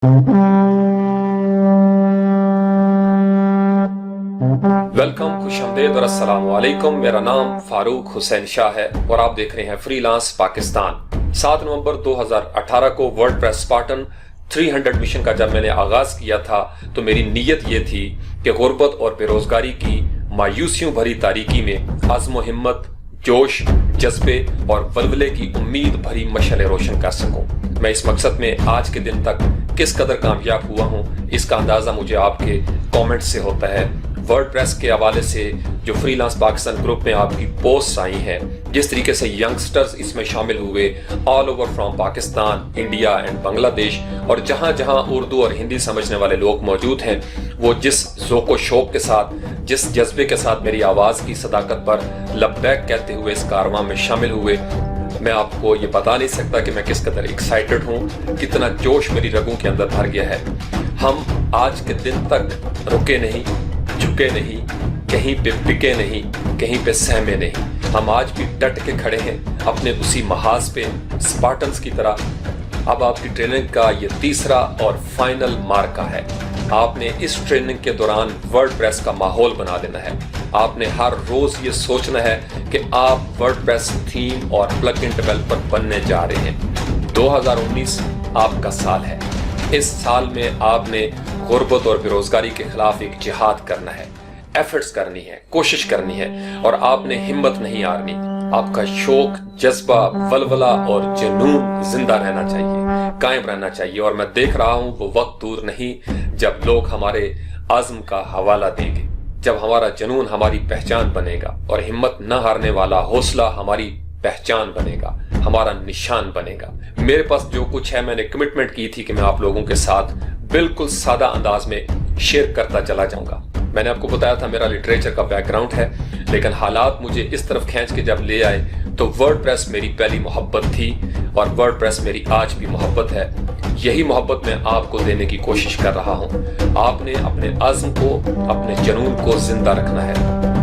Welcome, खुशआमदीद और अस्सलाम वालेकुम। मेरा नाम फारूक हुसैन शाह है और आप देख रहे हैं फ्रीलांस पाकिस्तान। 7 नवंबर 2018 को वर्डप्रेस स्पार्टन 300 मिशन का जब मैंने आगाज किया था तो मेरी नीयत ये थी कि गुर्बत और बेरोजगारी की मायूसियों भरी तारीकी में आज़्म हिम्मत, जोश, जज्बे और वल्वले की उम्मीद भरी मशअल रोशन कर सकूं। मैं इस मकसद में आज के दिन तक किस कदर कामयाब हुआ हूं, इसका अंदाजा मुझे आपके कमेंट से होता है। वर्डप्रेस के हवाले से जो फ्रीलांस पाकिस्तान ग्रुप में आपकी पोस्ट आई हैं, जिस तरीके से यंगस्टर्स इसमें शामिल हुए all over from Pakistan, India and Bangladesh, और जहां जहां उर्दू और हिंदी समझने वाले लोग मौजूद हैं, वो जिस ज़ौक़ शौक़ के साथ, जिस जज्बे के साथ मेरी आवाज़ की सदाकत पर लब्बैक कहते हुए इस कारवां में शामिल हुए, मैं आपको ये बता नहीं सकता कि मैं किस कदर एक्साइटेड हूँ, कितना जोश मेरी रगों के अंदर भर गया है। हम आज के दिन तक रुके नहीं, झुके नहीं, कहीं पे बिके नहीं, कहीं पे सहमे नहीं। हम आज भी डट के खड़े हैं अपने उसी महाज पे, स्पार्टन्स की तरह। अब आपकी ट्रेनिंग का ये तीसरा और फाइनल मार्का है। आपने इस ट्रेनिंग के दौरान वर्डप्रेस का माहौल बना देना है। आपने हर रोज ये सोचना है कि आप वर्डप्रेस थीम और प्लग इन डेवलपर बनने जा रहे हैं। 2019 आपका साल है। इस साल में आपने गुर्बत और बेरोजगारी के खिलाफ एक जिहाद करना है, एफर्ट्स करनी है, कोशिश करनी है, और आपने हिम्मत नहीं हारनी। आपका शौक, जज्बा, वलवला और जुनून जिंदा रहना चाहिए, कायम रहना चाहिए। और मैं देख रहा हूं वो वक्त दूर नहीं जब लोग हमारे आज़म का हवाला देंगे, जब हमारा जुनून हमारी पहचान बनेगा और हिम्मत न हारने वाला हौसला हमारी पहचान बनेगा, हमारा निशान बनेगा। मेरे पास जो कुछ है, मैंने कमिटमेंट की थी कि मैं आप लोगों के साथ बिल्कुल सादा अंदाज में शेयर करता चला जाऊंगा। मैंने आपको बताया था मेरा लिटरेचर का बैकग्राउंड है, लेकिन हालात मुझे इस तरफ खींच के जब ले आए तो वर्डप्रेस मेरी पहली मोहब्बत थी और वर्डप्रेस मेरी आज भी मोहब्बत है। यही मोहब्बत मैं आपको देने की कोशिश कर रहा हूं। आपने अपने आज़्म को, अपने जुनून को जिंदा रखना है।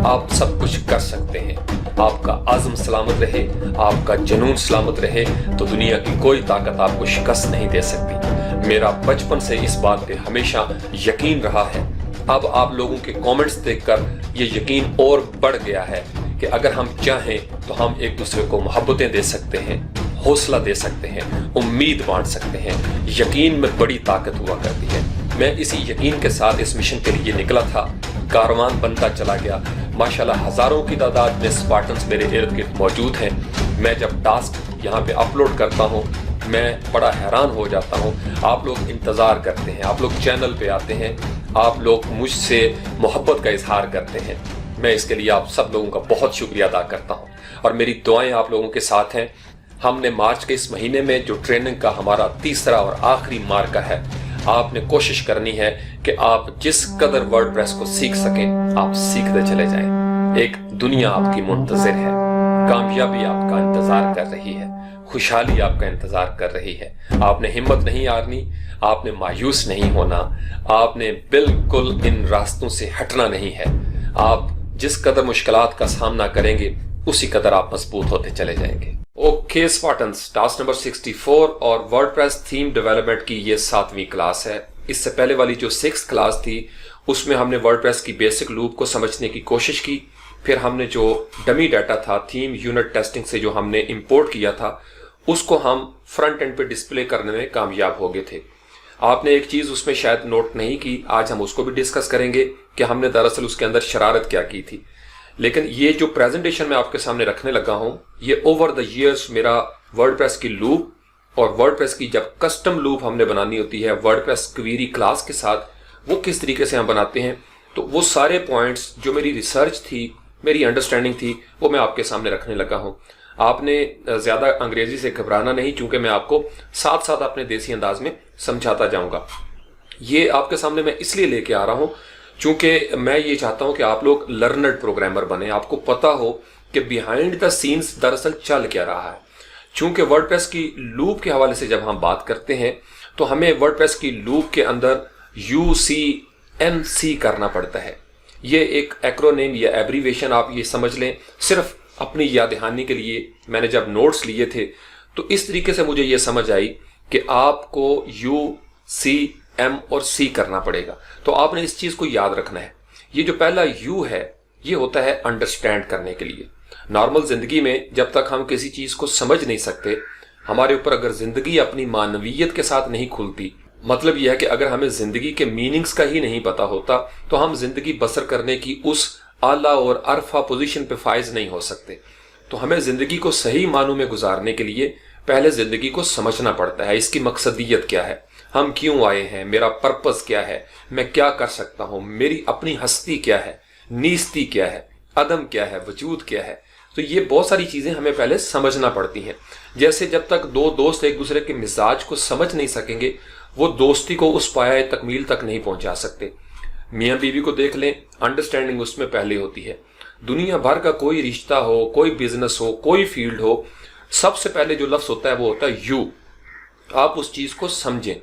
आप सब कुछ कर सकते हैं। आपका आज़्म सलामत रहे, आपका जुनून सलामत रहे, तो दुनिया की कोई ताकत आपको शिकस्त नहीं दे सकती। मेरा बचपन से इस बात पे हमेशा यकीन रहा है। अब आप लोगों के कमेंट्स देखकर ये यकीन और बढ़ गया है कि अगर हम चाहें तो हम एक दूसरे को मोहब्बतें दे सकते हैं, हौसला दे सकते हैं, उम्मीद बांट सकते हैं। यकीन में बड़ी ताकत हुआ करती है। मैं इसी यकीन के साथ इस मिशन के लिए निकला था। कारवान बनता चला गया। माशाल्लाह हजारों की तादाद में स्पार्टन्स मेरे इर्द गिर्द मौजूद हैं। मैं जब टास्क यहाँ पे अपलोड करता हूँ, मैं बड़ा हैरान हो जाता हूँ। आप लोग इंतज़ार करते हैं, आप लोग चैनल पे आते हैं, आप लोग मुझसे मोहब्बत का इजहार करते हैं। मैं इसके लिए आप सब लोगों का बहुत शुक्रिया अदा करता हूँ और मेरी दुआएं आप लोगों के साथ हैं। हमने मार्च के इस महीने में जो ट्रेनिंग का हमारा तीसरा और आखिरी मार्का है, आपने कोशिश करनी है कि आप जिस कदर वर्डप्रेस को सीख सकें, आप सीखते चले जाएं। एक दुनिया आपकी मुंतज़िर है, कामयाबी आपका इंतजार कर रही है, खुशहाली आपका इंतजार कर रही है। आपने हिम्मत नहीं हारनी, आपने मायूस नहीं होना, आपने बिल्कुल इन रास्तों से हटना नहीं है। आप जिस कदर मुश्किलात का सामना करेंगे, उसी कदर आप मजबूत होते चले जाएंगे। ओके स्पार्टन्स, टास्क नंबर 64 और वर्डप्रेस थीम डेवलपमेंट की ये 7वीं क्लास है। इससे पहले वाली जो 6th क्लास थी, उसमें हमने वर्डप्रेस की बेसिक लूप को समझने की कोशिश की। फिर हमने जो डमी डाटा था थीम यूनिट टेस्टिंग से जो हमने इंपोर्ट किया था, उसको हम फ्रंट एंड पे डिस्प्ले करने में कामयाब हो गए थे। आपने एक चीज उसमें शायद नोट नहीं की, आज हम उसको भी डिस्कस करेंगे कि हमने दरअसल उसके अंदर शरारत क्या की थी। लेकिन ये जो प्रेजेंटेशन मैं आपके सामने रखने लगा हूं, ये ओवर द ईयर्स मेरा वर्डप्रेस की लूप और वर्डप्रेस की जब कस्टम लूप हमने बनानी होती है वर्डप्रेस क्वेरी क्लास के साथ, वो किस तरीके से हम बनाते हैं, तो वो सारे पॉइंट्स जो मेरी रिसर्च थी, मेरी अंडरस्टैंडिंग थी, वो मैं आपके सामने रखने लगा हूं। आपने ज्यादा अंग्रेजी से घबराना नहीं, क्योंकि मैं आपको साथ साथ अपने देसी अंदाज में समझाता जाऊंगा। ये आपके सामने मैं इसलिए लेके आ रहा हूं क्योंकि मैं ये चाहता हूं कि आप लोग लर्नर्ड प्रोग्रामर बने, आपको पता हो कि बिहाइंड द सीन्स दरअसल चल क्या रहा है। चूंकि वर्डप्रेस की लूप के हवाले से जब हम बात करते हैं तो हमें वर्डप्रेस की लूप के अंदर UCMC करना पड़ता है। ये एक एक्रोनिम या एब्रीवेशन आप ये समझ लें। सिर्फ अपनी याद दहानी के लिए मैंने जब नोट्स लिए थे तो इस तरीके से मुझे ये समझ आई कि आपको सी, एम और सी करना पड़ेगा। तो आपने इस चीज को याद रखना है। ये जो पहला यू है ये होता है अंडरस्टैंड करने के लिए। नॉर्मल जिंदगी में जब तक हम किसी चीज को समझ नहीं सकते, हमारे ऊपर अगर जिंदगी अपनी मानवीयत के साथ नहीं खुलती, मतलब यह है कि अगर हमें जिंदगी के मीनिंग्स का ही नहीं पता होता तो हम जिंदगी बसर करने की उस आला और अरफा पोजीशन पे फाइज नहीं हो सकते। तो हमें जिंदगी को सही मानों में गुजारने के लिए पहले जिंदगी को समझना पड़ता है। इसकी मकसदियत क्या है, हम क्यों आए हैं, मेरा पर्पस क्या है, मैं क्या कर सकता हूं, मेरी अपनी हस्ती क्या है, नीस्ती क्या है, अदम क्या है, वजूद क्या है। तो ये बहुत सारी चीजें हमें पहले समझना पड़ती हैं। जैसे जब तक दो दोस्त एक दूसरे के मिजाज को समझ नहीं सकेंगे, वो दोस्ती को उस पाया तकमील तक नहीं पहुंचा सकते। मियाँ बीवी को देख लें, अंडरस्टैंडिंग उसमें पहले होती है। दुनिया भर का कोई रिश्ता हो, कोई बिजनेस हो, कोई फील्ड हो, सबसे पहले जो लफ्ज होता है वो होता है यू। आप उस चीज को समझें।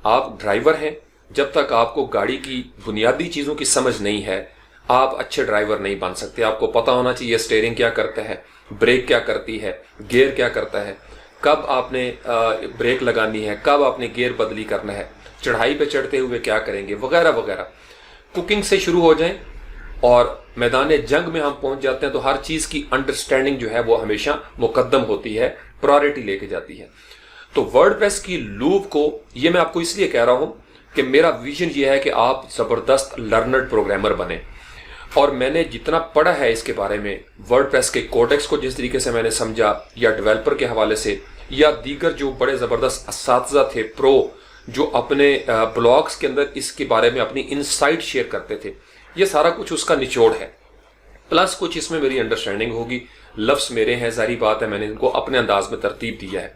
आप ड्राइवर हैं, जब तक आपको गाड़ी की बुनियादी चीजों की समझ नहीं है, आप अच्छे ड्राइवर नहीं बन सकते। आपको पता होना चाहिए स्टीयरिंग क्या करता है, ब्रेक क्या करती है, गियर क्या करता है, कब आपने ब्रेक लगानी है, कब आपने गियर बदली करना है, चढ़ाई पे चढ़ते हुए क्या करेंगे, वगैरह वगैरह। कुकिंग से शुरू हो जाएं और मैदान जंग में हम पहुंच जाते हैं तो हर चीज की अंडरस्टैंडिंग जो है वो हमेशा मुकद्दम होती है, प्रायोरिटी लेके जाती है। तो वर्डप्रेस की लूप को ये मैं आपको इसलिए कह रहा हूं कि मेरा विजन ये है कि आप जबरदस्त लर्नर्ड प्रोग्रामर बने। और मैंने जितना पढ़ा है इसके बारे में, वर्डप्रेस के कोडेक्स को जिस तरीके से मैंने समझा, या डेवलपर के हवाले से, या दीगर जो बड़े जबरदस्त असातिज़ा थे प्रो, जो अपने ब्लॉग्स के अंदर इसके बारे में अपनी इनसाइट शेयर करते थे, ये सारा कुछ उसका निचोड़ है। प्लस कुछ इसमें मेरी अंडरस्टैंडिंग होगी। लफ्ज मेरे हैं, जारी बात है, मैंने इनको अपने अंदाज में तरतीब दिया है।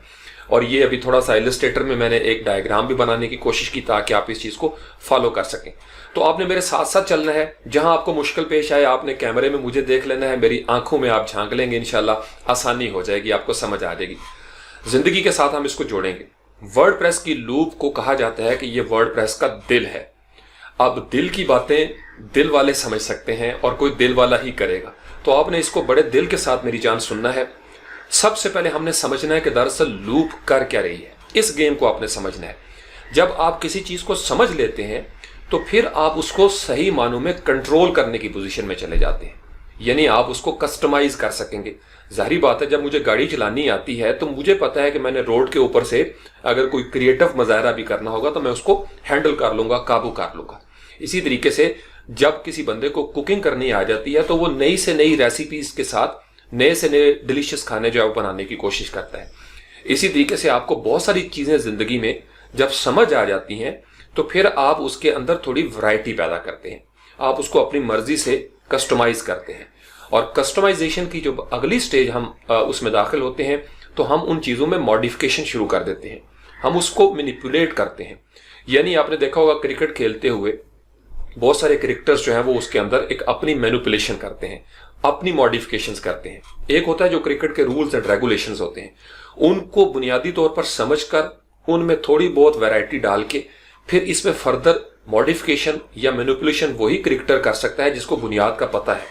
और ये अभी थोड़ा सा इलस्ट्रेटर में मैंने एक डायग्राम भी बनाने की कोशिश की ताकि आप इस चीज को फॉलो कर सकें। तो आपने मेरे साथ साथ चलना है। जहां आपको मुश्किल पेश आए, आपने कैमरे में मुझे देख लेना है, मेरी आंखों में आप झांक लेंगे, इंशाल्लाह आसानी हो जाएगी, आपको समझ आ जाएगी। जिंदगी के साथ हम इसको जोड़ेंगे। वर्डप्रेस की लूप को कहा जाता है कि ये वर्डप्रेस का दिल है। अब दिल की बातें दिल वाले समझ सकते हैं और कोई दिल वाला ही करेगा। तो आपने इसको बड़े दिल के साथ मेरी जान सुनना है। सबसे पहले हमने समझना है कि दरअसल लूप कर क्या रही है। इस गेम को आपने समझना है। जब आप किसी चीज को समझ लेते हैं तो फिर आप उसको सही मानों में कंट्रोल करने की पोजीशन में चले जाते हैं, यानी आप उसको कस्टमाइज कर सकेंगे। जाहिर बात है, जब मुझे गाड़ी चलानी आती है तो मुझे पता है कि मैंने रोड के ऊपर से अगर कोई क्रिएटिव मुजाहरा भी करना होगा तो मैं उसको हैंडल कर लूंगा, काबू कर लूंगा। इसी तरीके से जब किसी बंदे को कुकिंग करनी आ जाती है तो वो नई से नई रेसिपीज के साथ नए से नए डिलीशियस खाने जो है वो बनाने की कोशिश करता है। इसी तरीके से आपको बहुत सारी चीजें जिंदगी में जब समझ आ जाती हैं तो फिर आप उसके अंदर थोड़ी वैरायटी पैदा करते हैं। आप उसको अपनी मर्जी से कस्टमाइज करते हैं। और कस्टमाइजेशन की जो अगली स्टेज हम उसमें दाखिल होते हैं तो हम उन चीजों में मॉडिफिकेशन शुरू कर देते हैं, हम उसको मैनिपुलेट करते हैं। यानी आपने देखा होगा क्रिकेट खेलते हुए बहुत सारे क्रिकेटर्स जो हैं वो उसके अंदर एक अपनी मैनिपुलेशन करते हैं, अपनी मॉडिफिकेशंस करते हैं। एक होता है जो क्रिकेट के रूल्स एंड रेगुलेशंस होते हैं, उनको बुनियादी तौर पर समझकर उनमें थोड़ी बहुत वैरायटी डाल के फिर इसमें फर्दर मॉडिफिकेशन या मैनिपुलेशन वही क्रिकेटर कर सकता है जिसको बुनियाद का पता है।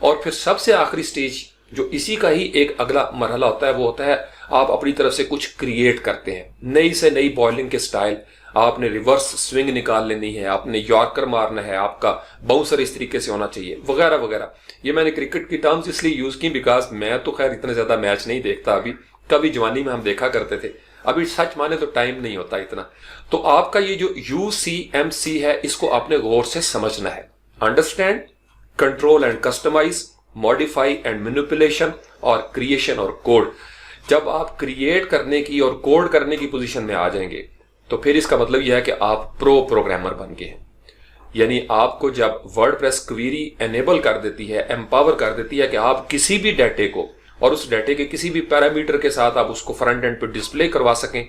और फिर सबसे आखिरी स्टेज जो इसी का ही एक अगला मरहला होता है वो होता है आप अपनी तरफ से कुछ क्रिएट करते हैं। नई से नई बॉलिंग के स्टाइल, आपने रिवर्स स्विंग निकाल लेनी है, आपने यॉर्कर मारना है, आपका बाउंसर इस तरीके से होना चाहिए, वगैरह वगैरह। ये मैंने क्रिकेट की टर्म्स इसलिए यूज की बिकॉज मैं तो खैर इतना ज्यादा मैच नहीं देखता अभी, कभी जवानी में हम देखा करते थे, अभी सच माने तो टाइम नहीं होता इतना। तो आपका ये जो UCMC है इसको आपने गौर से समझना है। Understand, control and customise, modify and manipulation और क्रिएशन और कोड। जब आप क्रिएट करने की और कोड करने की पोजीशन में आ जाएंगे तो फिर इसका मतलब यह है कि आप प्रो प्रोग्रामर बन गए हैं। यानी आपको जब वर्डप्रेस क्वेरी एनेबल कर देती है, एम्पावर कर देती है कि आप किसी भी डाटे को और उस डाटे के किसी भी पैरामीटर के साथ आप उसको फ्रंट एंड पे डिस्प्ले करवा सकें,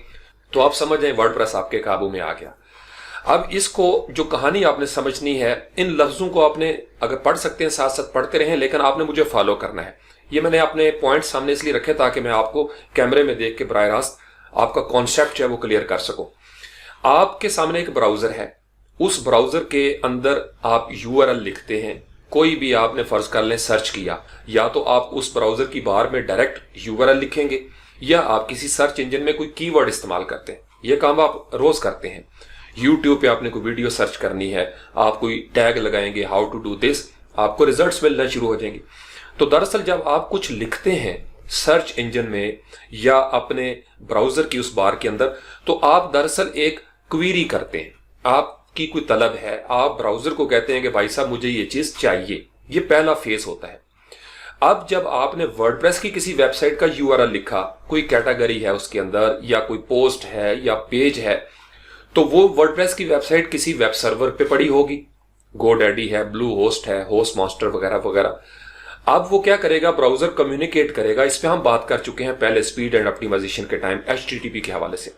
तो आप समझ जाएं वर्डप्रेस आपके काबू में आ गया। अब इसको जो कहानी आपने समझनी है, इन लफ्जों को आपने अगर पढ़ सकते हैं साथ साथ पढ़ते रहें, लेकिन आपने मुझे फॉलो करना है। ये मैंने अपने पॉइंट सामने इसलिए रखे ताकि मैं आपको कैमरे में देख के बराह रास्त आपका कॉन्सेप्ट जो है वो क्लियर कर सकूं। आपके सामने एक ब्राउजर है, उस ब्राउजर के अंदर आप URL लिखते हैं। कोई भी आपने फर्ज कर लें सर्च किया, या तो आप उस ब्राउजर की बार में डायरेक्ट URL लिखेंगे या आप किसी सर्च इंजन में कोई कीवर्ड इस्तेमाल करते हैं। यह काम आप रोज करते हैं। YouTube पे आपने कोई वीडियो सर्च करनी है, आप कोई टैग लगाएंगे हाउ टू डू दिस, आपको रिजल्ट्स मिलना शुरू हो जाएंगे। तो दरअसल जब आप कुछ लिखते हैं सर्च इंजन में या अपने ब्राउजर की उस बार के अंदर, तो आप दरअसल एक क्वेरी करते हैं, आपकी कोई तलब है, आप ब्राउजर को कहते हैं कि भाई साहब मुझे ये चीज चाहिए। ये पहला फेज होता है। अब जब आपने वर्डप्रेस की किसी वेबसाइट का यूआरएल लिखा, कोई कैटेगरी है उसके अंदर या कोई पोस्ट है या पेज है, तो वो वर्डप्रेस की वेबसाइट किसी वेब सर्वर पे पड़ी होगी, गोडैडी है, ब्लू होस्ट है, होस्ट मास्टर वगैरह वगैरह। अब वो क्या करेगा, ब्राउजर कम्युनिकेट करेगा। इस पे हम बात कर चुके हैं पहले स्पीड एंड ऑप्टिमाइजेशन के टाइम HTTP के हवाले से।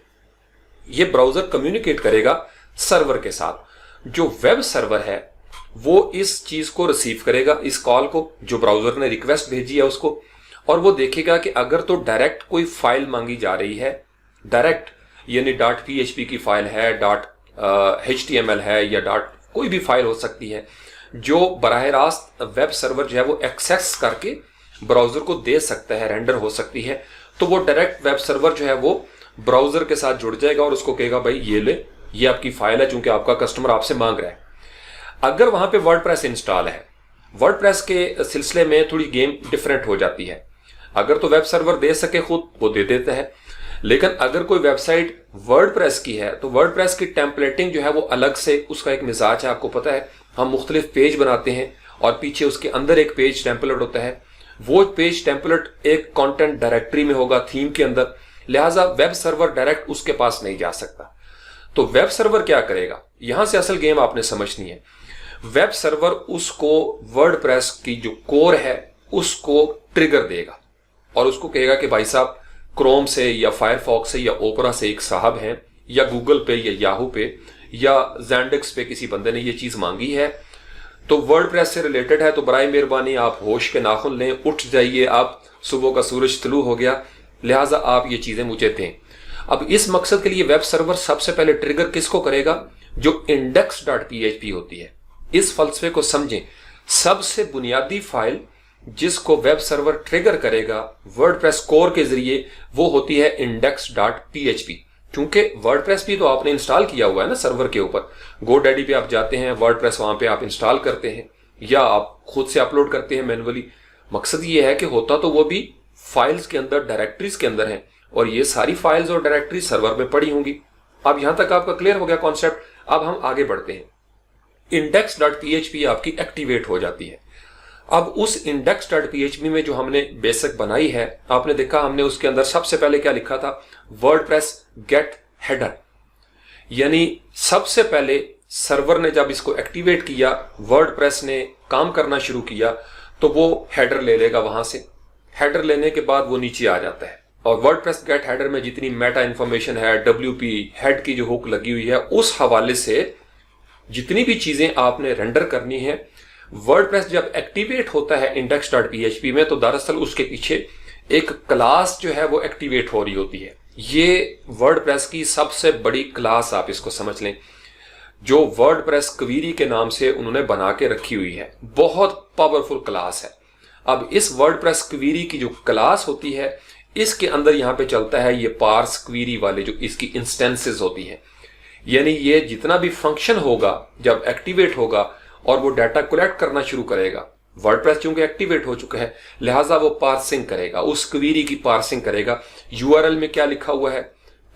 ये ब्राउजर कम्युनिकेट करेगा सर्वर के साथ। जो वेब सर्वर है वो इस चीज को रिसीव करेगा, इस कॉल को, जो ब्राउजर ने रिक्वेस्ट भेजी है उसको, और वो देखेगा कि अगर तो डायरेक्ट कोई फाइल मांगी जा रही है, डायरेक्ट यानी .php की फाइल है, .html है या कोई भी फाइल हो सकती है, जो बराह रास्त वेब सर्वर जो है वो एक्सेस करके ब्राउजर को दे सकता है, रेंडर हो सकती है, तो वो डायरेक्ट वेब सर्वर जो है वो ब्राउजर के साथ जुड़ जाएगा और उसको कहेगा भाई ये ले, ये आपकी फाइल है, चूंकि आपका कस्टमर आपसे मांग रहा है। अगर वहां पे वर्डप्रेस इंस्टॉल है, वर्डप्रेस के सिलसिले में थोड़ी गेम डिफरेंट हो जाती है। अगर तो वेब सर्वर दे सके खुद, वो दे देता है, लेकिन अगर कोई वेबसाइट वर्डप्रेस की है तो वर्डप्रेस की टेम्पलेटिंग जो है वो अलग से, उसका एक मिजाज है। आपको पता है हम मुख्तलिफ पेज बनाते हैं और पीछे उसके अंदर एक पेज टेम्पलेट होता है। वो पेज टेम्पलेट एक कंटेंट डायरेक्टरी में होगा, थीम के अंदर, लिहाजा वेब सर्वर डायरेक्ट उसके पास नहीं जा सकता। तो वेब सर्वर क्या करेगा, यहां से असल गेम आपने समझनी है। वेब सर्वर उसको वर्डप्रेस की जो कोर है उसको ट्रिगर देगा और उसको कहेगा कि भाई साहब क्रोम से या फायरफॉक्स से या ओपरा से एक साहब हैं, या गूगल पे या याहू पे या ज़ैंडेक्स पे किसी बंदे ने ये चीज मांगी है, तो वर्डप्रेस से रिलेटेड है, तो बराए मेहरबानी आप होश के नाखून लें, उठ जाइए, आप सुबह का सूरज तुलू हो गया, लिहाजा आप ये चीजें मुझे दें। अब इस मकसद के लिए वेब सर्वर सबसे पहले ट्रिगर किसको करेगा, जो index.php होती है। इस फलसफे को समझें। सबसे बुनियादी फाइल जिसको वेब सर्वर ट्रिगर करेगा वर्डप्रेस कोर के जरिए, वो होती है index.php। क्योंकि वर्डप्रेस भी तो आपने इंस्टॉल किया हुआ है ना सर्वर के ऊपर। गोडैडी पे आप जाते हैं, वर्डप्रेस वहां पे आप इंस्टॉल करते हैं या आप खुद से अपलोड करते हैं मैन्युअली। मकसद ये है कि होता तो वो भी फाइल्स के अंदर, डायरेक्टरीज के अंदर है, और ये सारी फाइल्स और डायरेक्टरी सर्वर में पड़ी होंगी। अब यहां तक आपका क्लियर हो गया कॉन्सेप्ट। अब हम आगे बढ़ते हैं। index.php आपकी एक्टिवेट हो जाती है। अब उस index.php में जो हमने बेसिक बनाई है, आपने देखा हमने उसके अंदर सबसे पहले क्या लिखा था, वर्डप्रेस गेट हेडर। यानी सबसे पहले सर्वर ने जब इसको एक्टिवेट किया, वर्डप्रेस ने काम करना शुरू किया, तो वो हेडर ले लेगा वहां से। हेडर लेने के बाद वो नीचे आ जाता है और वर्डप्रेस गेट हेडर में जितनी मेटा इंफॉर्मेशन है, WP हेड की जो हुक लगी हुई है, उस हवाले से जितनी भी चीजें आपने रेंडर करनी है, वर्डप्रेस जब एक्टिवेट होता है index.php में, तो दरअसल उसके पीछे एक क्लास जो है वो एक्टिवेट हो रही होती है। ये वर्डप्रेस की सबसे बड़ी क्लास, आप इसको समझ लें, जो वर्डप्रेस क्वेरी के नाम से उन्होंने बना के रखी हुई है। बहुत पावरफुल क्लास है। अब इस वर्डप्रेस क्वेरी की जो क्लास होती है, इसके अंदर यहां पे चलता है ये पार्स क्वेरी वाले जो इसकी इंस्टेंसेस होती हैं। यानी ये जितना भी फंक्शन होगा जब एक्टिवेट होगा और वो डाटा कलेक्ट करना शुरू करेगा, वर्डप्रेस चूंकि एक्टिवेट हो चुका है, लिहाजा वो पार्सिंग करेगा, उस क्वेरी की पार्सिंग करेगा। यूआरएल में क्या लिखा हुआ है,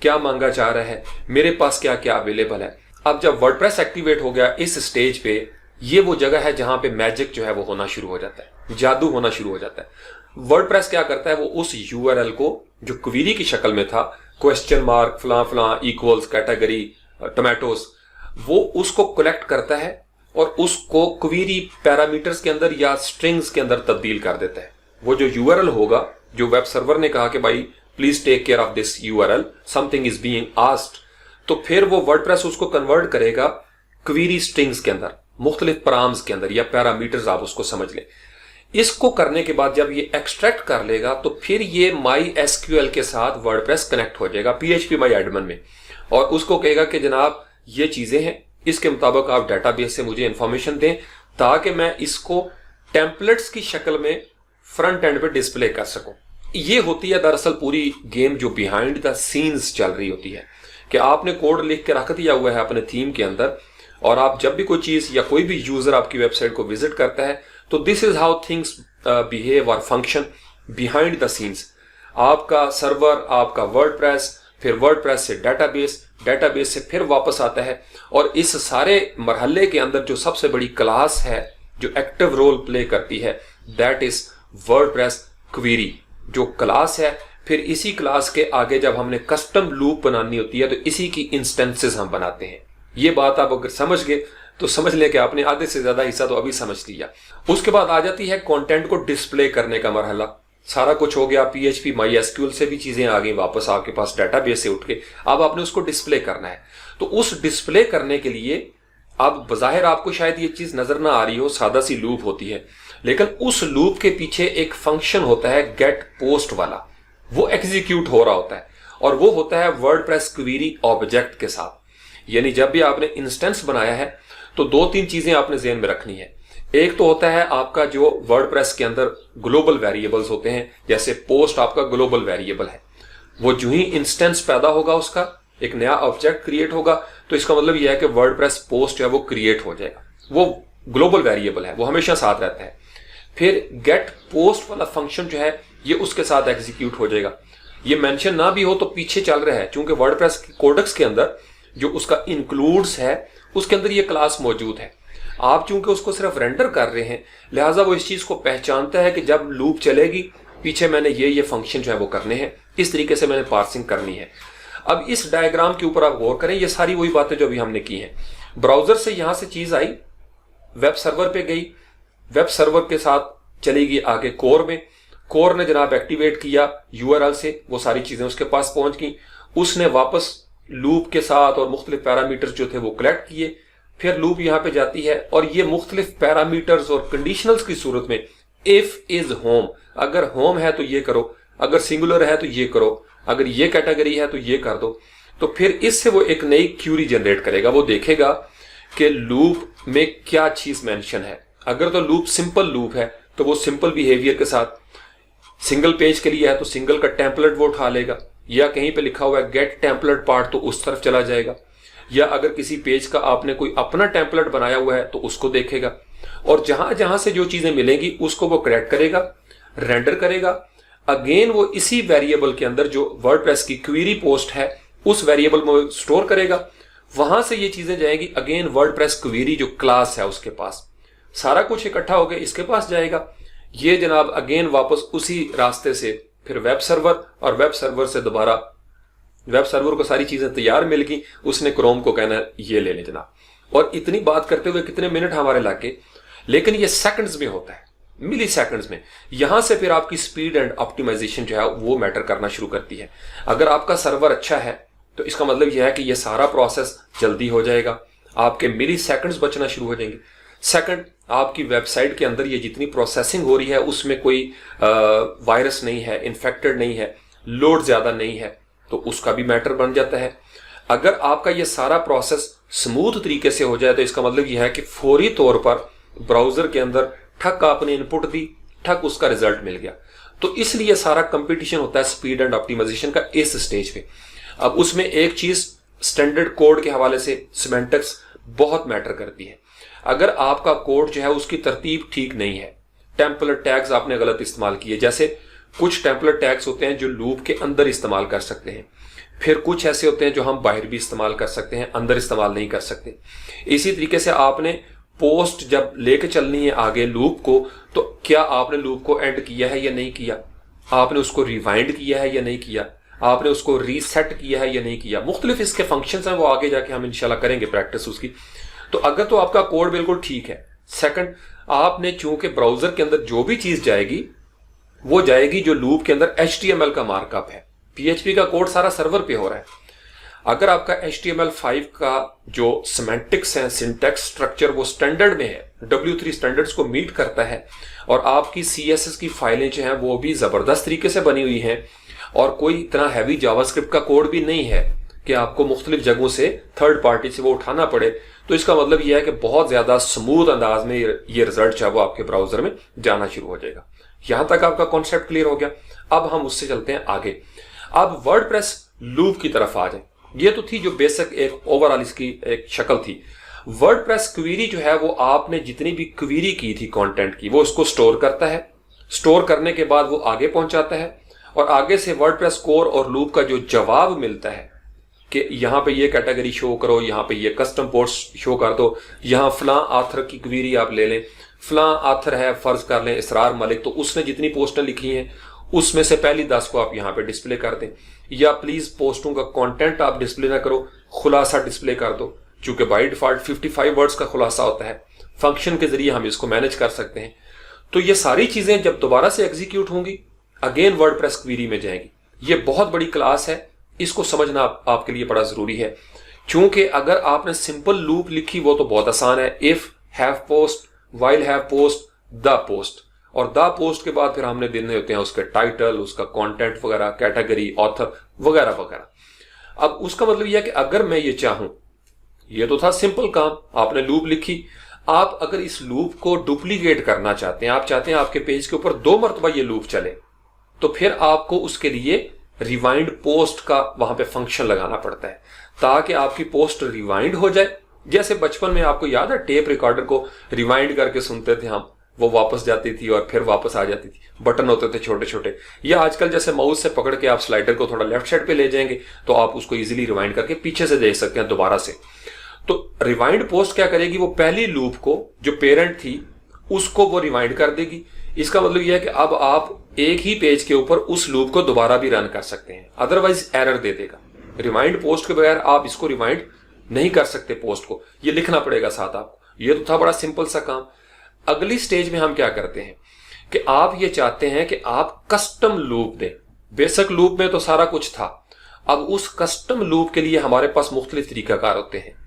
क्या मांगा जा रहा है, मेरे पास क्या क्या अवेलेबल है। अब जब वर्डप्रेस एक्टिवेट हो गया इस स्टेज पे, ये वो जगह है जहां पे मैजिक जो है वो होना शुरू हो जाता है, जादू होना शुरू हो जाता है। वर्डप्रेस क्या करता है, वो उस यूआरएल को जो क्वेरी की शक्ल में था, क्वेश्चन मार्क फलां फलां इक्वल्स कैटेगरी टोमेटोज, वो उसको कलेक्ट करता है और उसको क्वेरी पैरामीटर्स के अंदर या स्ट्रिंग्स के अंदर तब्दील कर देता है। वो जो यूआरएल होगा, जो वेब सर्वर ने कहा कि भाई please take care of this URL, something is being asked, तो फिर वो वर्डप्रेस उसको कन्वर्ट करेगा क्वेरी स्ट्रिंग्स के अंदर, मुख्तलिफ पैराम्स के अंदर या पैरामीटर्स, आप उसको समझ लें। इसको करने के बाद जब ये एक्सट्रैक्ट कर लेगा, तो फिर ये MySQL के साथ वर्डप्रेस कनेक्ट हो जाएगा PHP माई एडमिन में, और उसको कहेगा कि जनाब ये चीजें हैं, इसके मुताबिक आप डाटाबेस से मुझे इंफॉर्मेशन दें ताकि मैं इसको टेम्पलेट्स की शक्ल में फ्रंट एंड पे डिस्प्ले कर सकूं। ये होती है दरअसल पूरी गेम जो बिहाइंड द सीन्स चल रही होती है कि आपने कोड लिख के रख दिया हुआ है अपने थीम के अंदर, और आप जब भी कोई चीज या कोई भी यूजर आपकी वेबसाइट को विजिट करता है तो this is how things behave और फंक्शन बिहाइंड द सीन्स। आपका सर्वर, आपका वर्डप्रेस, फिर वर्डप्रेस से डेटाबेस, डेटाबेस से फिर वापस आता है, और इस सारे मरहले के अंदर जो सबसे बड़ी क्लास है जो एक्टिव रोल प्ले करती है, दैट इज वर्डप्रेस क्वेरी जो क्लास है। फिर इसी क्लास के आगे जब हमने कस्टम लूप बनानी होती है तो इसी की इंस्टेंसेस हम बनाते हैं। ये बात आप अगर समझ गए तो समझ लें कि आपने आधे से ज्यादा हिस्सा तो अभी समझ लिया। उसके बाद आ जाती है कंटेंट को डिस्प्ले करने का मरहला। सारा कुछ हो गया, PHP MySQL से भी चीजें आ गई वापस आपके पास डेटाबेस से उठ के, अब आपने उसको डिस्प्ले करना है। तो उस डिस्प्ले करने के लिए अब बज़ाहिर आपको शायद ये चीज नजर ना आ रही हो, सादा सी लूप होती है, लेकिन उस लूप के पीछे एक फंक्शन होता है गेट पोस्ट वाला, वो एग्जीक्यूट हो रहा होता है, और वो होता है वर्डप्रेस क्वेरी ऑब्जेक्ट के साथ। यानी जब भी आपने इंस्टेंस बनाया है तो दो तीन चीजें आपने ज़हन में रखनी है। एक तो होता है आपका जो वर्डप्रेस के अंदर ग्लोबल वेरिएबल्स होते हैं, जैसे पोस्ट आपका ग्लोबल वेरिएबल है, वो जो ही इंस्टेंस पैदा होगा उसका एक नया ऑब्जेक्ट क्रिएट होगा, तो इसका मतलब यह है कि वर्डप्रेस पोस्ट है वो क्रिएट हो जाएगा। वो ग्लोबल वेरिएबल है, वो हमेशा साथ रहता है। फिर गेट पोस्ट वाला फंक्शन जो है ये उसके साथ एग्जीक्यूट हो जाएगा। ये मेंशन ना भी हो तो पीछे चल रहा है, क्योंकि वर्डप्रेस कोडेक्स के अंदर जो उसका इंक्लूड्स है उसके अंदर ये क्लास मौजूद है। आप चूंकि उसको सिर्फ रेंडर कर रहे हैं, लिहाजा वो इस चीज को पहचानता है कि जब लूप चलेगी पीछे मैंने ये फंक्शन जो है वो करने हैं, इस तरीके से मैंने पार्सिंग करनी है। अब इस डायग्राम के ऊपर आप गौर करें, ये सारी वही बातें जो अभी हमने की हैं। ब्राउजर से यहां से चीज आई, वेब सर्वर पे गई, वेब सर्वर के साथ चली गई आगे कोर में, कोर ने जनाब एक्टिवेट किया URL से, वो सारी चीजें उसके पास पहुंच गई। उसने वापस लूप के साथ और मुख्तलिफ पैरामीटर्स जो थे वो कलेक्ट किए। फिर लूप यहां पे जाती है और ये मुख्तलिफ पैरामीटर्स और कंडीशनल्स की सूरत में इफ इज होम, अगर होम है तो ये करो, अगर सिंगुलर है तो ये करो, अगर ये कैटेगरी है तो ये कर दो। तो फिर इससे वो एक नई क्यूरी जनरेट करेगा। वो देखेगा कि लूप में क्या चीज मेंशन है। अगर तो लूप सिंपल लूप है तो वो सिंपल बिहेवियर के साथ, सिंगल पेज के लिए है तो सिंगल का टेम्पलेट वो उठा लेगा, या कहीं पे लिखा हुआ है गेट टेम्पलेट पार्ट तो उस तरफ चला जाएगा, या अगर किसी पेज का आपने कोई अपना टेम्पलेट बनाया हुआ है तो उसको देखेगा, और जहां जहां से जो चीजें मिलेंगी उसको वो करेक्ट करेगा, रेंडर करेगा। अगेन वो इसी वेरिएबल के अंदर जो वर्डप्रेस की क्वेरी पोस्ट है उस वेरिएबल में स्टोर करेगा। वहां से ये चीजें जाएंगी अगेन वर्डप्रेस क्वेरी जो क्लास है उसके पास, सारा कुछ इकट्ठा होकर इसके पास जाएगा। ये जनाब अगेन वापस उसी रास्ते से फिर वेब सर्वर, और वेब सर्वर से दोबारा वेब सर्वर को सारी चीजें तैयार मिल गई, उसने क्रोम को कहना ये ले ले जनाब। और इतनी बात करते हुए कितने मिनट हमारे लाके, लेकिन ये सेकंड्स में होता है, मिली सेकंड्स में। यहां से फिर आपकी स्पीड एंड ऑप्टिमाइजेशन जो है वो मैटर करना शुरू करती है। अगर आपका सर्वर अच्छा है तो इसका मतलब यह है कि यह सारा प्रोसेस जल्दी हो जाएगा, आपके मिली सेकंड्स बचना शुरू हो जाएंगे। सेकंड, आपकी वेबसाइट के अंदर ये जितनी प्रोसेसिंग हो रही है उसमें कोई वायरस नहीं है, इन्फेक्टेड नहीं है, लोड ज्यादा नहीं है, तो उसका भी मैटर बन जाता है। अगर आपका ये सारा प्रोसेस स्मूथ तरीके से हो जाए तो इसका मतलब यह है कि फौरी तौर पर ब्राउजर के अंदर ठक आपने इनपुट दी, ठक उसका रिजल्ट मिल गया। तो इसलिए सारा कंपटीशन होता है स्पीड एंड ऑप्टिमाइजेशन का इस स्टेज पे। अब उसमें एक चीज स्टैंडर्ड कोड के हवाले से सिमेंटिक्स बहुत मैटर करती है। अगर आपका कोड जो है उसकी तरतीब ठीक नहीं है, टेम्पलेट टैग्स आपने गलत इस्तेमाल किए, जैसे कुछ टेम्पलेट टैग्स होते हैं जो लूप के अंदर इस्तेमाल कर सकते हैं, फिर कुछ ऐसे होते हैं जो हम बाहर भी इस्तेमाल कर सकते हैं, अंदर इस्तेमाल नहीं कर सकते। इसी तरीके से आपने पोस्ट जब लेके चलनी है आगे लूप को, तो क्या आपने लूप को एंड किया है या नहीं किया, आपने उसको रिवाइंड किया है या नहीं किया, आपने उसको रीसेट किया है या नहीं किया। मुख्तलिफ इसके फंक्शंस हैं, वो आगे जाके हम इंशाल्लाह करेंगे प्रैक्टिस उसकी। तो अगर तो आपका कोड बिल्कुल ठीक है। सेकंड, आपने चूंकि ब्राउजर के अंदर जो भी चीज जाएगी वो जाएगी जो लूप के अंदर HTML का मार्कअप है। PHP का कोड सारा सर्वर पे हो रहा है। अगर आपका HTML5 का जो सिमेंटिक्स है, सिंटैक्स स्ट्रक्चर, वो स्टैंडर्ड में है, W3 स्टैंडर्ड्स को मीट करता है, और आपकी CSS की फाइलें जो हैं वो भी जबरदस्त तरीके से बनी हुई हैं, और कोई इतना हैवी जावास्क्रिप्ट का कोड भी नहीं है कि आपको मुख्तलिफ जगहों से थर्ड पार्टी से वो उठाना पड़े, तो इसका मतलब यह है कि बहुत ज्यादा स्मूथ अंदाज में ये रिजल्ट जो है वो आपके ब्राउजर में जाना शुरू हो जाएगा। यहां तक आपका कॉन्सेप्ट क्लियर हो गया। अब हम उससे चलते हैं आगे। अब वर्डप्रेस लूप की तरफ आ जाए। ये तो थी जो बेसिक एक ओवरऑल इसकी एक शक्ल थी। वर्डप्रेस क्वेरी जो है वो आपने जितनी भी क्वेरी की थी कंटेंट की, वो उसको स्टोर करता है। स्टोर करने के बाद वो आगे पहुंचाता है और आगे से वर्डप्रेस कोर और लूप का जो जवाब मिलता है कि यहां पे ये कैटेगरी शो करो, यहां पे ये कस्टम पोस्ट शो कर दो, यहां फलां आथर की क्वेरी आप ले लें, फलां आथर है फर्ज कर लें इसरार मलिक, तो उसने जितनी पोस्टें लिखी हैं उसमें से पहली 10 को आप यहां पे डिस्प्ले कर दें, या प्लीज पोस्टों का कंटेंट आप डिस्प्ले ना करो, खुलासा डिस्प्ले कर दो। चूंकि बाय डिफॉल्ट 55 वर्ड्स का खुलासा होता है, फंक्शन के जरिए हम इसको मैनेज कर सकते हैं। तो ये सारी चीजें जब दोबारा से एग्जीक्यूट होंगी अगेन वर्डप्रेस क्वेरी में जाएंगी। ये बहुत बड़ी क्लास है, इसको समझना आपके लिए बड़ा जरूरी है। चूंकि अगर आपने सिंपल लूप लिखी वो तो बहुत आसान है, if have post, while have post, the post, और द पोस्ट के बाद फिर हमने देने होते हैं उसके टाइटल, उसका कंटेंट वगैरह, कैटेगरी, ऑथर वगैरह वगैरह। अब उसका मतलब यह है कि अगर मैं ये चाहूं, ये तो था सिंपल काम, आपने लूप लिखी। आप अगर इस लूप को डुप्लीकेट करना चाहते हैं, आप चाहते हैं आपके पेज के ऊपर 2 मरतबा ये लूप चले, तो फिर आपको उसके लिए रिवाइंड पोस्ट का वहां पे फंक्शन लगाना पड़ता है ताकि आपकी पोस्ट रिवाइंड हो जाए। जैसे बचपन में आपको याद है टेप रिकॉर्डर को रिवाइंड करके सुनते थे हम, वो वापस जाती थी और फिर वापस आ जाती थी, बटन होते थे छोटे छोटे। या आजकल जैसे माउस से पकड़ के आप स्लाइडर को थोड़ा लेफ्ट साइड पे ले जाएंगे तो आप उसको इजीली रिवाइंड करके पीछे से देख सकते हैं दोबारा से। तो रिवाइंड पोस्ट क्या करेगी, वो पहली लूप को जो पेरेंट थी उसको वो रिवाइंड कर देगी। इसका मतलब यह है कि अब आप एक ही पेज के ऊपर उस लूप को दोबारा भी रन कर सकते हैं, अदरवाइज एरर दे देगा। रिवाइंड पोस्ट के बगैर आप इसको रिवाइंड नहीं कर सकते, पोस्ट को ये लिखना पड़ेगा साथ आपको। ये तो था बड़ा सिंपल सा काम। अगली स्टेज में हम क्या करते हैं कि आप ये चाहते हैं कि आप कस्टम लूप दें। बेसिक लूप में तो सारा कुछ था, अब उस कस्टम लूप के लिए हमारे पास मुख्तलिफ तरीकाकार होते हैं।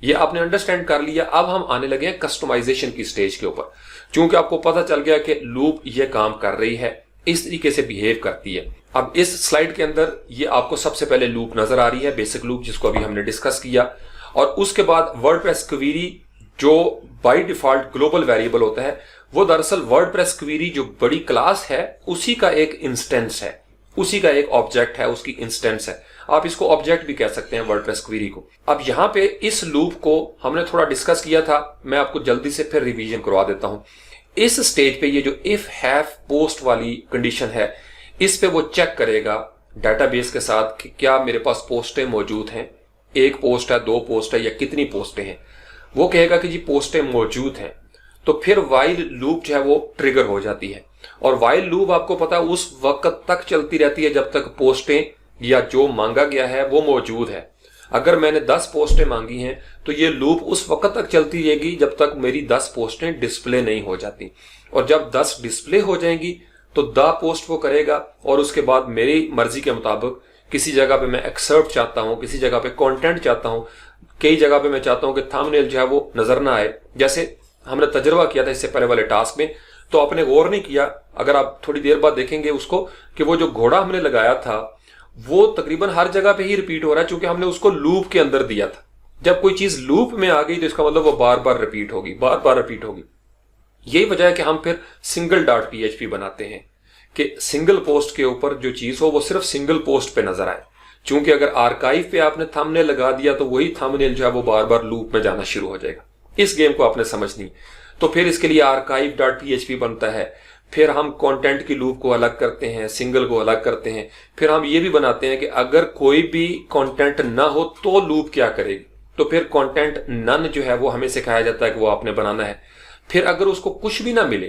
ये आपने अंडरस्टैंड कर लिया। अब हम आने लगे हैं कस्टमाइजेशन की स्टेज के ऊपर। चूंकि आपको पता चल गया कि लूप ये काम कर रही है, इस तरीके से बिहेव करती है। अब इस स्लाइड के अंदर ये आपको सबसे पहले लूप नजर आ रही है, बेसिक लूप, जिसको अभी हमने डिस्कस किया। और उसके बाद वर्डप्रेस क्वेरी जो बाय डिफॉल्ट ग्लोबल वेरिएबल होता है, वो दरअसल वर्डप्रेस क्वेरी जो बड़ी क्लास है उसी का एक इंस्टेंस है, उसी का एक ऑब्जेक्ट है, उसकी इंस्टेंस है। आप इसको ऑब्जेक्ट भी कह सकते हैं वर्डप्रेस क्वेरी को। अब यहां पे इस लूप को हमने थोड़ा डिस्कस किया था, मैं आपको जल्दी से फिर रिवीजन करवा देता हूं। इस स्टेज पे ये जो इफ हैव पोस्ट वाली कंडीशन है, इस पे वो चेक करेगा डेटाबेस के साथ कि क्या मेरे पास पोस्टें मौजूद हैं, 1 पोस्ट है, 2 पोस्ट है, या कितनी पोस्टें हैं। वो कहेगा कि जी पोस्टें मौजूद हैं, तो फिर वाइल लूप जो है वो ट्रिगर हो जाती है। और वाइल लूप आपको पता है उस वक्त तक चलती रहती है जब तक पोस्टें या जो मांगा गया है वो मौजूद है। अगर मैंने 10 पोस्टें मांगी हैं तो ये लूप उस वक्त तक चलती रहेगी जब तक मेरी 10 पोस्टें डिस्प्ले नहीं हो जाती। और जब 10 डिस्प्ले हो जाएंगी तो द पोस्ट वो करेगा, और उसके बाद मेरी मर्जी के मुताबिक किसी जगह पे मैं एक्सर्प्ट चाहता हूं, किसी जगह पे कंटेंट चाहता हूं, कई जगह पे मैं चाहता हूं कि थंबनेल जो है वो नजर ना आए। जैसे हमने तजर्बा किया था इससे पहले वाले टास्क में, तो आपने गौर नहीं किया, अगर आप थोड़ी देर बाद देखेंगे उसको, कि वो जो घोड़ा हमने लगाया था वो तकरीबन हर जगह पे ही रिपीट हो रहा है, क्योंकि हमने उसको लूप के अंदर दिया था। जब कोई चीज लूप में आ गई तो इसका मतलब वो बार बार रिपीट होगी, बार बार रिपीट होगी। यही वजह है कि हम फिर सिंगल डॉट PHP बनाते हैं कि सिंगल पोस्ट के ऊपर जो चीज हो वो सिर्फ सिंगल पोस्ट पे नजर आए। चूंकि अगर आर्काइव पे आपने थंबनेल लगा दिया तो वही थंबनेल जो है वो बार बार लूप में जाना शुरू हो जाएगा। इस गेम को आपने समझनी, तो फिर इसके लिए आर्काइव डॉट PHP बनता है। फिर हम कंटेंट की लूप को अलग करते हैं, सिंगल को अलग करते हैं। फिर हम ये भी बनाते हैं कि अगर कोई भी कंटेंट ना हो तो लूप क्या करेगी, तो फिर कंटेंट नन जो है वो हमें सिखाया जाता है कि वो आपने बनाना है। फिर अगर उसको कुछ भी ना मिले,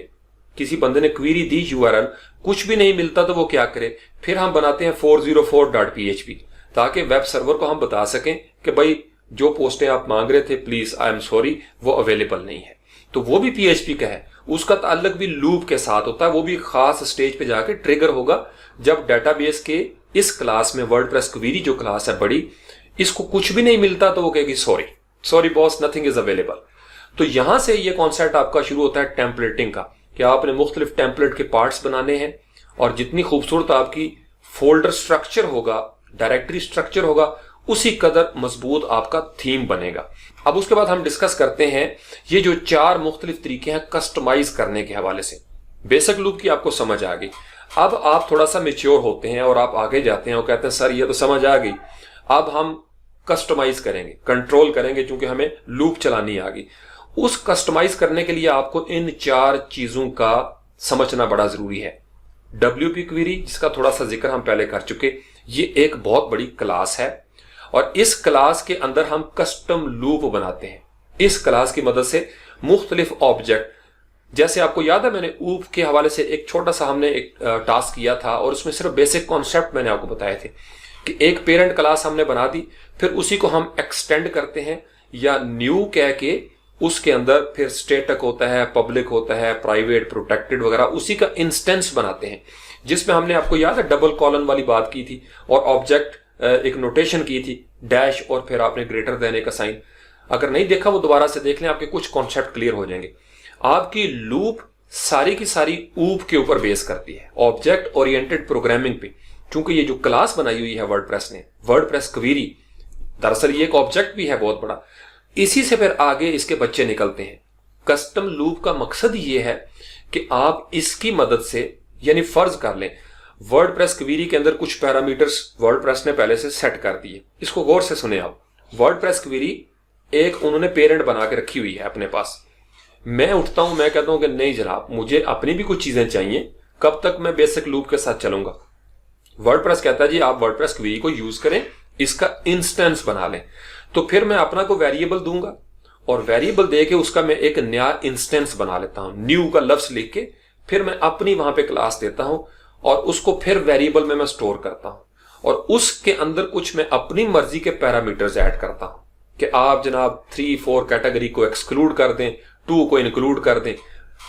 किसी बंदे ने क्वेरी दी URL, कुछ भी नहीं मिलता तो वो क्या करे, फिर हम बनाते हैं 404.php, ताकि वेब सर्वर को हम बता सकें कि भाई जो पोस्टें आप मांग रहे थे प्लीज आई एम सॉरी वो अवेलेबल नहीं है। तो वो भी PHP का है, उसका ताल्लुक भी लूप के साथ होता है। वो भी खास स्टेज पे जाके ट्रिगर होगा जब डेटाबेस के इस क्लास में वर्डप्रेस क्वेरी जो क्लास है बड़ी, इसको कुछ भी नहीं मिलता तो वो कहेगी sorry boss, nothing is available. तो यहां से ये कॉन्सेप्ट आपका शुरू होता है टेम्पलेटिंग का, कि आपने मुख्तलिफ टेम्पलेट के पार्ट्स बनाने हैं, और जितनी खूबसूरत आपकी फोल्डर स्ट्रक्चर होगा, डायरेक्टरी स्ट्रक्चर होगा, उसी कदर मजबूत आपका थीम बनेगा। अब उसके बाद हम डिस्कस करते हैं ये जो 4 मुख्तलिफ तरीके हैं कस्टमाइज करने के हवाले से। बेसिक लूप की आपको समझ आ गई। अब आप थोड़ा सा मेच्योर होते हैं और आप आगे जाते हैं और कहते हैं सर ये तो समझ आ गई, अब हम कस्टमाइज करेंगे, कंट्रोल करेंगे, क्योंकि हमें लूप चलानी आ गई। उस कस्टमाइज करने के लिए आपको इन 4 चीजों का समझना बड़ा जरूरी है। WP क्वेरी, जिसका थोड़ा सा जिक्र हम पहले कर चुके, ये एक बहुत बड़ी क्लास है और इस क्लास के अंदर हम कस्टम लूप बनाते हैं। इस क्लास की मदद से मुख्तलिफ ऑब्जेक्ट, जैसे आपको याद है मैंने ऊप के हवाले से एक छोटा सा हमने एक टास्क किया था और उसमें सिर्फ बेसिक कॉन्सेप्ट मैंने आपको बताए थे कि एक पेरेंट क्लास हमने बना दी, फिर उसी को हम एक्सटेंड करते हैं या न्यू कह के उसके अंदर फिर स्टेटक होता है, पब्लिक होता है, प्राइवेट, प्रोटेक्टेड वगैरह, उसी का इंस्टेंस बनाते हैं, जिसमें हमने आपको याद है डबल कॉलन वाली बात की थी और ऑब्जेक्ट एक नोटेशन की थी, डैश और फिर आपने ग्रेटर देन का साइन। अगर नहीं देखा वो दोबारा से देख लें, आपके कुछ कॉन्सेप्ट क्लियर हो जाएंगे। आपकी लूप सारी की सारी ऊप के ऊपर बेस करती है, ऑब्जेक्ट ओरिएंटेड प्रोग्रामिंग पे। क्योंकि ये जो क्लास बनाई हुई है वर्डप्रेस ने, वर्डप्रेस क्वेरी, दरअसल ये एक ऑब्जेक्ट भी है बहुत बड़ा। इसी से फिर आगे इसके बच्चे निकलते हैं। कस्टम लूप का मकसद ये है कि आप इसकी मदद से, यानी फर्ज कर लें वर्डप्रेस क्वेरी के अंदर कुछ पैरामीटर्स वर्डप्रेस ने पहले से सेट कर दिए। इसको गौर से सुने आप। वर्डप्रेस क्वेरी एक उन्होंने पेरेंट बना के रखी हुई है अपने पास। मैं उठता हूं, मैं कहता हूं कि नहीं जनाब, मुझे अपनी भी कुछ चीजें चाहिए, कब तक मैं बेसिक लूप के साथ चलूंगा। वर्डप्रेस कहता है जी आप वर्डप्रेस क्वेरी को यूज करें, इसका इंस्टेंस बना लें। तो फिर मैं अपना को वेरिएबल दूंगा और वेरिएबल दे के उसका मैं एक नया इंस्टेंस बना लेता हूं, न्यू का लफ्ज लिख के, फिर मैं अपनी वहां पे क्लास देता हूं और उसको फिर वेरिएबल में मैं स्टोर करता हूं और उसके अंदर कुछ मैं अपनी मर्जी के पैरामीटर्स ऐड करता हूं कि आप जनाब 3-4 कैटेगरी को एक्सक्लूड कर दें, 2 को इंक्लूड कर दें,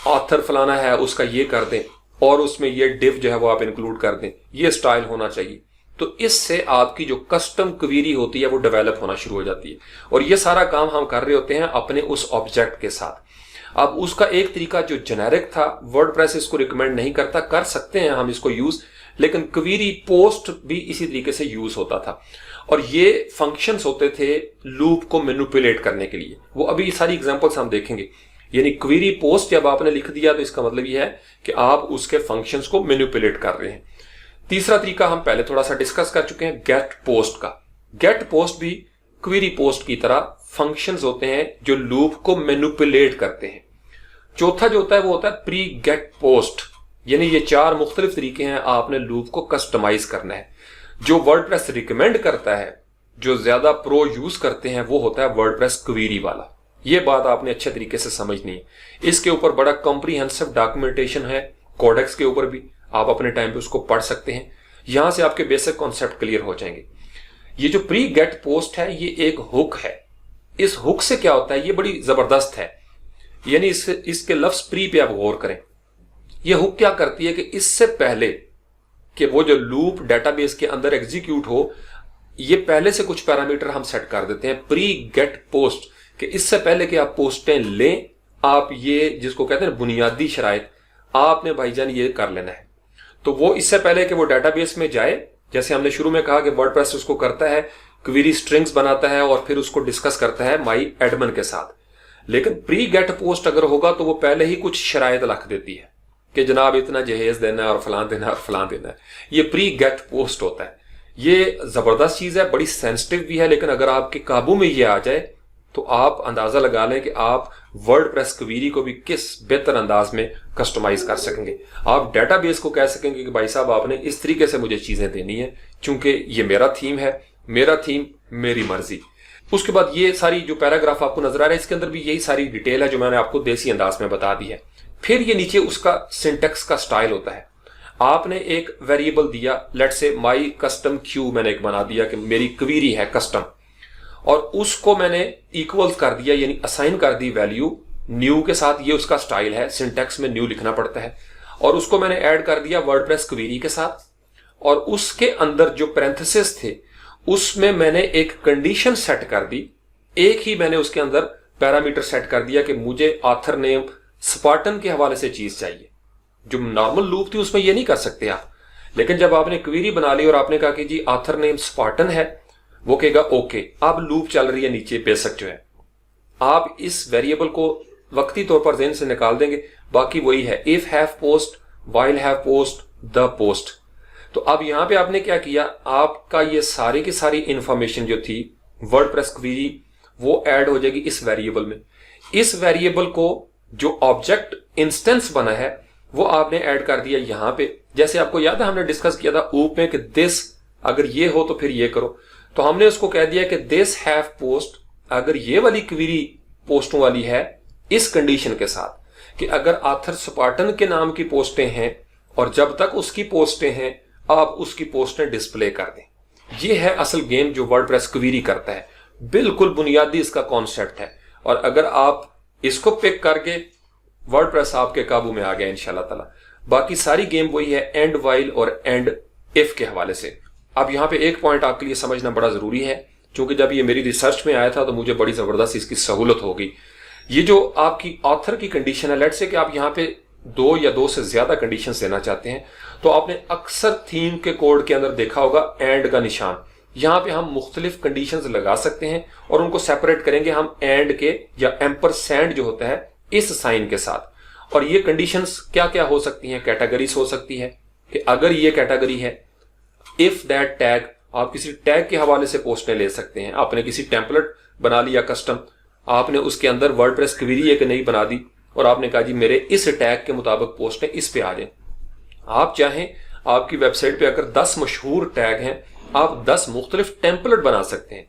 ऑथर फलाना है उसका ये कर दें और उसमें ये डिव जो है वो आप इंक्लूड कर दें, ये स्टाइल होना चाहिए। तो इससे आपकी जो कस्टम क्वेरी होती है वो डेवलप होना शुरू हो जाती है और ये सारा काम हम कर रहे होते हैं अपने उस ऑब्जेक्ट के साथ। अब उसका एक तरीका जो जेनेरिक था, वर्डप्रेस इसको रिकमेंड नहीं करता, कर सकते हैं हम इसको यूज, लेकिन क्वेरी पोस्ट भी इसी तरीके से यूज होता था और ये फंक्शंस होते थे लूप को मैनिपुलेट करने के लिए। वो अभी सारी एग्जांपल्स हम देखेंगे। यानी क्वेरी पोस्ट जब आपने लिख दिया तो इसका मतलब ये है कि आप उसके फंक्शंस को मैनिपुलेट कर रहे हैं। तीसरा तरीका हम पहले थोड़ा सा डिस्कस कर चुके हैं, गेट पोस्ट का। गेट पोस्ट भी क्वेरी पोस्ट की तरह फंक्शंस होते हैं जो लूप को मैनिपुलेट करते हैं। चौथा जो होता है वो होता है प्री गेट पोस्ट। यानी ये 4 मुख्तलिफ तरीके हैं आपने लूप को कस्टमाइज करना है। जो वर्डप्रेस रिकमेंड करता है, जो ज्यादा प्रो यूज करते हैं, वो होता है वर्डप्रेस क्वेरी वाला। ये बात आपने अच्छे तरीके से समझनी है। इसके ऊपर बड़ा कॉम्प्रिहेंसिव डॉक्यूमेंटेशन है, कोडेक्स के ऊपर भी आप अपने टाइम पे उसको पढ़ सकते हैं। यहां से आपके बेसिक कॉन्सेप्ट क्लियर हो जाएंगे। ये जो प्री गेट पोस्ट है ये एक हुक है। इस हुक से क्या होता है, ये बड़ी जबरदस्त है। यानी इसके लफ्ज प्री पे आप गौर करें। ये हुक क्या करती है कि इससे पहले कि वो जो लूप डेटाबेस के अंदर एग्जीक्यूट हो, ये पहले से कुछ पैरामीटर हम सेट कर देते हैं प्री गेट पोस्ट, कि इससे पहले कि आप पोस्टें लें, आप ये जिसको कहते हैं बुनियादी शराइत, आपने भाईजान ये कर लेना है। तो वो इससे पहले कि वो डेटाबेस में जाए, जैसे हमने शुरू में कहा कि वर्डप्रेस उसको करता है, क्वेरी स्ट्रिंग्स बनाता है और फिर उसको डिस्कस करता है माई एडमिन के साथ। लेकिन प्री गेट पोस्ट अगर होगा तो वो पहले ही कुछ शराइत रख देती है कि जनाब इतना जहेज देना है और फलान देना है और फलान देना है। ये प्री गेट पोस्ट होता है। ये जबरदस्त चीज है, बड़ी सेंसिटिव भी है, लेकिन अगर आपके काबू में ये आ जाए तो आप अंदाजा लगा लें कि आप वर्डप्रेस क्वेरी को भी किस बेहतर अंदाज में कस्टमाइज कर सकेंगे। आप डेटाबेस को कह सकेंगे कि भाई साहब आपने इस तरीके से मुझे चीजें देनी है, क्योंकि ये मेरा थीम है, मेरा थीम मेरी मर्जी। उसके बाद ये सारी जो पैराग्राफ आपको नजर आ रहा है, इसके अंदर भी यही सारी डिटेल है जो मैंने आपको देसी अंदाज में बता दी है। फिर ये नीचे उसका सिंटेक्स का स्टाइल होता है। आपने एक वेरिएबल दिया, let's say my custom Q मैंने एक बना दिया कि मेरी क्वेरी है कस्टम, और उसको मैंने इक्वल कर दिया, यानी असाइन कर दी वैल्यू न्यू के साथ। ये उसका स्टाइल है, सिंटेक्स में न्यू लिखना पड़ता है। और उसको मैंने ऐड कर दिया वर्डप्रेस क्वेरी के साथ, और उसके अंदर जो पैरेंथेसिस थे उसमें मैंने एक कंडीशन सेट कर दी। एक ही मैंने उसके अंदर पैरामीटर सेट कर दिया कि मुझे ऑथर नेम स्पार्टन के हवाले से चीज चाहिए। जो नॉर्मल लूप थी उसमें ये नहीं कर सकते आप, लेकिन जब आपने क्वेरी बना ली और आपने कहा कि जी ऑथर नेम स्पार्टन है, वो कहेगा ओके। अब लूप चल रही है नीचे बेसिक जो है। आप इस वेरिएबल को वक्ती तौर पर ज़हन से निकाल देंगे, बाकी वही है, if have post, while have post, the post. तो अब यहां पे आपने क्या किया, आपका ये सारी की सारी इंफॉर्मेशन जो थी वर्डप्रेस क्वेरी वो ऐड हो जाएगी इस वेरिएबल में। इस वेरिएबल को जो ऑब्जेक्ट इंस्टेंस बना है वो आपने ऐड कर दिया यहां पे। जैसे आपको याद है हमने डिस्कस किया था ऊप में कि दिस अगर ये हो तो फिर ये करो, तो हमने उसको कह दिया कि दिस हैव पोस्ट, अगर ये वाली क्वेरी पोस्टों वाली है इस कंडीशन के साथ कि अगर आथर स्पार्टन के नाम की पोस्टें हैं और जब तक उसकी पोस्टें हैं आप उसकी पोस्टें डिस्प्ले कर दें। ये है असल गेम जो वर्डप्रेस क्वेरी करता है, बिल्कुल बुनियादी इसका कॉन्सेप्ट है। और अगर आप इसको पिक करके वर्डप्रेस आपके काबू में आ गया इंशाल्लाह ताला। बाकी सारी गेम वही है एंड वाइल और एंड इफ के हवाले से। अब यहां पे एक पॉइंट आपके लिए समझना बड़ा जरूरी है, क्योंकि जब ये मेरी रिसर्च में आया था तो मुझे बड़ी जबरदस्त इसकी सहूलत हो गई। ये जो आपकी ऑथर की कंडीशन है, लेट से कि आप यहां पे 2 या 2 से ज्यादा कंडीशन देना चाहते हैं, तो आपने अक्सर थीम के कोड के अंदर देखा होगा एंड का निशान। यहां पे हम मुख्तलिफ कंडीशंस लगा सकते हैं और उनको सेपरेट करेंगे हम एंड के या एम्परसैंड जो होता है इस साइन के साथ। और ये कंडीशंस क्या क्या हो सकती हैं, कैटेगरीज हो सकती है कि अगर ये कैटेगरी है, इफ दैट टैग, आप किसी टैग के हवाले से पोस्टें ले सकते हैं। आपने किसी टेम्पलेट बना लिया कस्टम, आपने उसके अंदर वर्डप्रेस क्वेरी एक नई बना दी और आपने कहा जी मेरे इस टैग के मुताबिक पोस्टें इस पे आ जाए। आप चाहें आपकी वेबसाइट पे अगर 10 मशहूर टैग हैं, आप 10 मुख्तलिफ टेम्पलेट बना सकते हैं,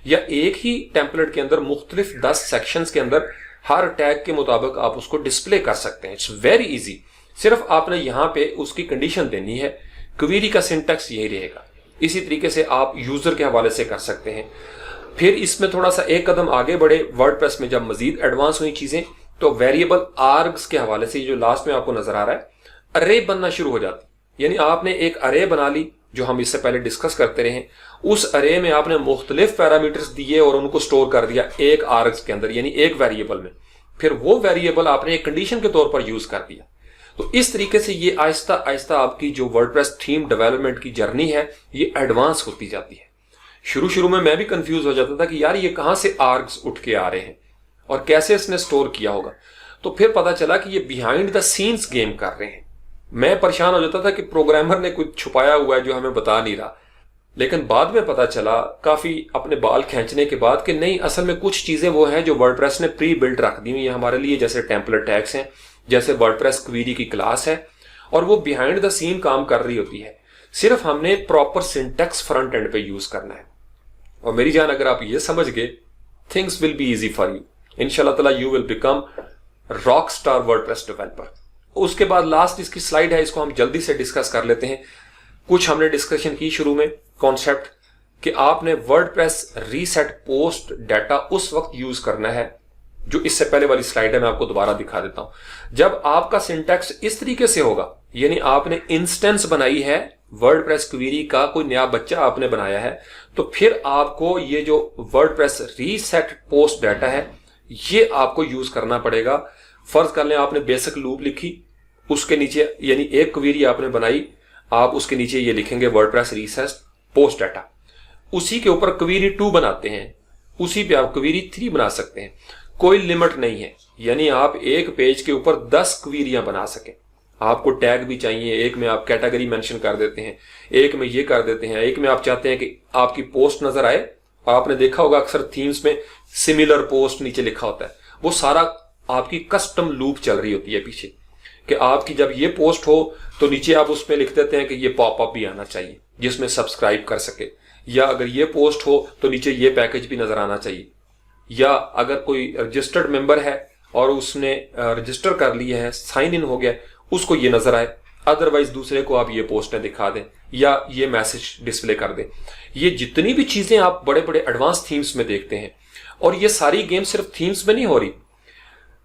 या एक ही टेम्पलेट के अंदर मुख्तलिफ 10 सेक्शंस के अंदर हर टैग के मुताबिक आप उसको डिस्प्ले कर सकते हैं। It's very easy. सिर्फ आपने यहां पे उसकी कंडीशन देनी है। क्वेरी का सिंटैक्स यही रहेगा। इसी तरीके से आप यूजर के हवाले से कर सकते हैं। फिर इसमें थोड़ा सा एक कदम आगे बढ़े वर्डप्रेस में, जब मजीद एडवांस हुई चीजें, तो वेरिएबल आर्ग्स के हवाले से जो लास्ट में आपको नजर आ रहा है, अरे बनना शुरू हो जाती। यानी आपने एक अरे बना ली जो हम इससे पहले डिस्कस करते रहे। उस अरे में आपने मुख्तलिफ पैरामीटर्स दिए और उनको स्टोर कर दिया एक आर्ग्स के अंदर, यानी एक वेरिएबल में। फिर वो वेरिएबल आपने एक कंडीशन के तौर पर यूज कर दिया। तो इस तरीके से ये आहिस्ता आहिस्ता आपकी जो वर्डप्रेस थीम डेवलपमेंट की जर्नी है ये एडवांस होती जाती है। शुरू में मैं भी कंफ्यूज हो जाता था कि यार ये कहां से आर्ग्स उठ के आ रहे हैं और कैसे इसने स्टोर किया होगा। तो फिर पता चला कि ये बिहाइंड द सीन्स गेम कर रहे हैं। मैं परेशान हो जाता था कि प्रोग्रामर ने कुछ छुपाया हुआ है जो हमें बता नहीं रहा, लेकिन बाद में पता चला काफी अपने बाल खींचने के बाद कि नहीं, असल में कुछ चीजें वो हैं जो वर्डप्रेस ने प्री बिल्ट रख दी हुई है हमारे लिए, जैसे टेम्पलेट टैग्स हैं, जैसे वर्डप्रेस क्वेरी की क्लास है, और वो बिहाइंड द सीन काम कर रही होती है। सिर्फ हमने प्रॉपर सिंटैक्स फ्रंट एंड पे यूज करना है। और मेरी जान अगर आप ये समझ गए, things will be easy for you. इंशाल्लाह ताला you will become rock star WordPress developer. उसके बाद लास्ट इसकी स्लाइड है, इसको हम जल्दी से डिस्कस कर लेते हैं। कुछ हमने डिस्कशन की शुरू में कॉन्सेप्ट कि आपने वर्डप्रेस रीसेट पोस्ट डाटा उस वक्त यूज करना है, जो इससे पहले वाली स्लाइड है मैं आपको दोबारा दिखा देता हूं, जब आपका सिंटैक्स इस तरीके से होगा, यानी आपने इंस्टेंस बनाई है वर्डप्रेस क्वेरी का, कोई नया बच्चा आपने बनाया है, तो फिर आपको ये जो वर्डप्रेस रीसेट पोस्ट डाटा है ये आपको यूज करना पड़ेगा। फर्ज कर लें आपने बेसिक लूप लिखी, उसके नीचे यानी एक क्वेरी आपने बनाई, आप उसके नीचे ये लिखेंगे वर्डप्रेस रीसेट पोस्ट डाटा। उसी के ऊपर क्वेरी 2 बनाते हैं, उसी पे आप क्वेरी 3 बना सकते हैं। कोई लिमिट नहीं है, यानी आप एक पेज के ऊपर 10 क्वेरियां बना सकें। आपको टैग भी चाहिए, एक में आप कैटेगरी मेंशन कर देते हैं, एक में ये कर देते हैं, एक में आप चाहते हैं कि आपकी पोस्ट नजर आए, और आपने देखा होगा अक्सर थीम्स में सिमिलर पोस्ट नीचे लिखा होता है, वो सारा आपकी कस्टम लूप चल रही होती है पीछे, कि आपकी जब ये पोस्ट हो तो नीचे आप उसमें लिख देते हैं कि ये पॉपअप भी आना चाहिए जिसमें सब्सक्राइब कर सके, या अगर ये पोस्ट हो तो नीचे ये पैकेज भी नजर आना चाहिए, या अगर कोई रजिस्टर्ड मेंबर है और उसने रजिस्टर कर लिया है, साइन इन हो गया, उसको ये नजर आए, अदरवाइज दूसरे को आप ये पोस्टें दिखा दें या ये मैसेज डिस्प्ले कर दें। ये जितनी भी चीजें आप बड़े बड़े एडवांस थीम्स में देखते हैं, और ये सारी गेम सिर्फ थीम्स में नहीं हो रही,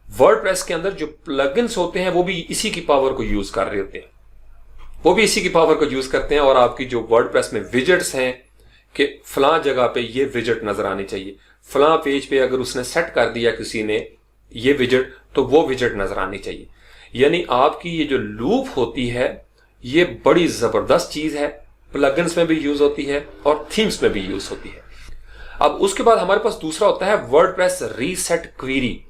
वर्डप्रेस के अंदर जो प्लगइन्स होते हैं वो भी इसी की पावर को यूज कर रहे होते हैं, वो भी इसी की पावर को यूज करते हैं। और आपकी जो वर्डप्रेस में विजेट्स हैं कि फलां जगह पे ये विजेट नजर आनी चाहिए, फलां पेज पे अगर उसने सेट कर दिया किसी ने ये विजेट, तो वो विजेट नजर आनी चाहिए। यानी आपकी ये जो लूप होती है ये बड़ी जबरदस्त चीज है, प्लगइन्स में भी यूज होती है और थीम्स में भी यूज होती है। अब उसके बाद हमारे पास दूसरा होता है वर्डप्रेस रीसेट क्वेरी।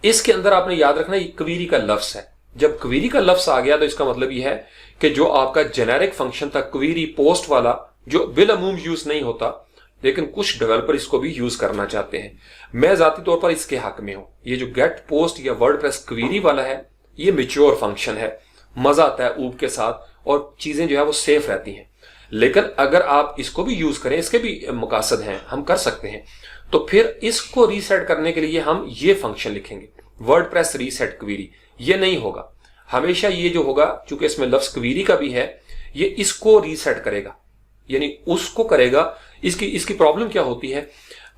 इसके अंदर आपने याद रखना ये क्वेरी का लफ्ज है। जब क्वेरी का लफ्ज आ गया तो इसका मतलब यह है कि जो आपका जेनेरिक फंक्शन था क्वेरी पोस्ट वाला, जो बिलअमूम यूज नहीं होता, लेकिन कुछ डेवलपर इसको भी यूज करना चाहते हैं। मैं जाती तौर पर इसके हक में हूं। ये जो गेट पोस्ट या वर्डप्रेस क्वेरी वाला है, ये मैच्योर फंक्शन है, मजा आता है ऊब के साथ और चीजें जो है वो सेफ रहती हैं। लेकिन अगर आप इसको भी यूज करें, इसके भी मकासद हैं, हम कर सकते हैं, तो फिर इसको रीसेट करने के लिए हम ये फंक्शन लिखेंगे, वर्डप्रेस रीसेट क्वेरी। ये नहीं होगा, हमेशा ये जो होगा, चूंकि इसमें लफ्ज क्वेरी का भी है, ये इसको रीसेट करेगा, यानी उसको करेगा। इसकी प्रॉब्लम क्या होती है,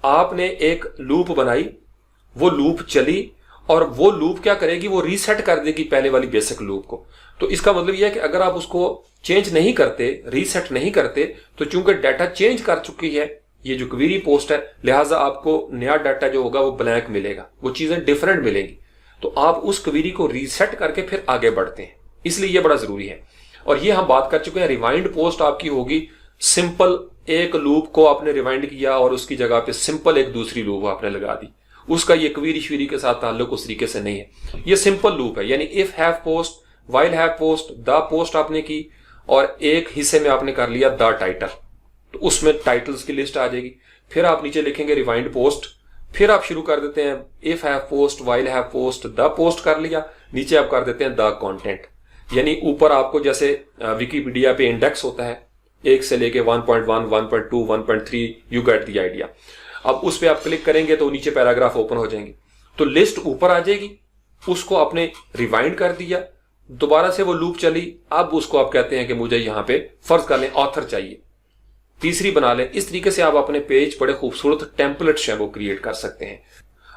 आपने एक लूप बनाई, वो लूप चली और वो लूप क्या करेगी, वो रीसेट कर देगी पहले वाली बेसिक लूप को। तो इसका मतलब यह है कि अगर आप उसको चेंज नहीं करते, रीसेट नहीं करते, तो चूंकि डाटा चेंज कर चुकी है ये जो क्वेरी पोस्ट है, लिहाजा आपको नया डाटा जो होगा वो ब्लैंक मिलेगा, वो चीजें डिफरेंट मिलेंगी। तो आप उस क्वेरी को रीसेट करके फिर आगे बढ़ते हैं, इसलिए ये बड़ा जरूरी है। और ये हम बात कर चुके हैं। रिवाइंड पोस्ट आपकी होगी सिंपल, एक लूप को आपने रिवाइंड किया और उसकी जगह पे सिंपल एक दूसरी लूप आपने लगा दी, उसका ये क्वेरी श्वेरी के साथ ताल्लुक उस तरीके से नहीं है। ये सिंपल लूप है, यानी if have post, while have post, the post आपने की और एक हिस्से में आपने कर लिया द टाइटल, तो उसमें टाइटल्स की लिस्ट आ जाएगी। फिर आप नीचे लिखेंगे रिवाइंड पोस्ट, फिर आप शुरू कर देते हैं if have post, while have post, the post कर लिया, नीचे आप कर देते हैं द कंटेंट। यानी ऊपर आपको जैसे विकिपीडिया पे इंडेक्स होता है 1 से लेके 1.1, 1.2, 1.3, यू गेट द आइडिया। अब उस पर आप क्लिक करेंगे तो नीचे पैराग्राफ ओपन हो जाएंगे, तो लिस्ट ऊपर आ जाएगी, उसको आपने रिवाइंड कर दिया, दोबारा से वो लूप चली, अब उसको आप कहते हैं कि मुझे यहां पे फर्ज कर लें ऑथर चाहिए, तीसरी बना लें। इस तरीके से आप अपने पेज बड़े खूबसूरत टेम्पलेट्स हैं वो क्रिएट कर सकते हैं।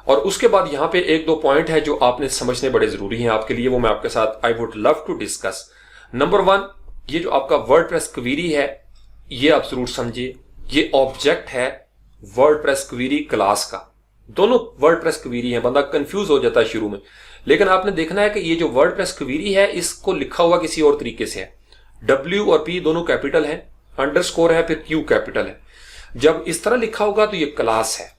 और उसके बाद यहां पे 1-2 पॉइंट है जो आपने समझने बड़े जरूरी हैं आपके लिए, वो मैं आपके साथ I would love to discuss. Number 1, ये जो आपका वर्डप्रेस क्वेरी है, ये आप जरूर समझिए, ये ऑब्जेक्ट है वर्डप्रेस क्वेरी क्लास का। दोनों वर्डप्रेस क्वेरी है, बंदा कंफ्यूज हो जाता है शुरू में, लेकिन आपने देखना है कि ये जो वर्डप्रेस क्वेरी है इसको लिखा हुआ किसी और तरीके से है। W और P दोनों कैपिटल है, अंडरस्कोर है, फिर Q कैपिटल है। जब इस तरह लिखा होगा तो ये क्लास है,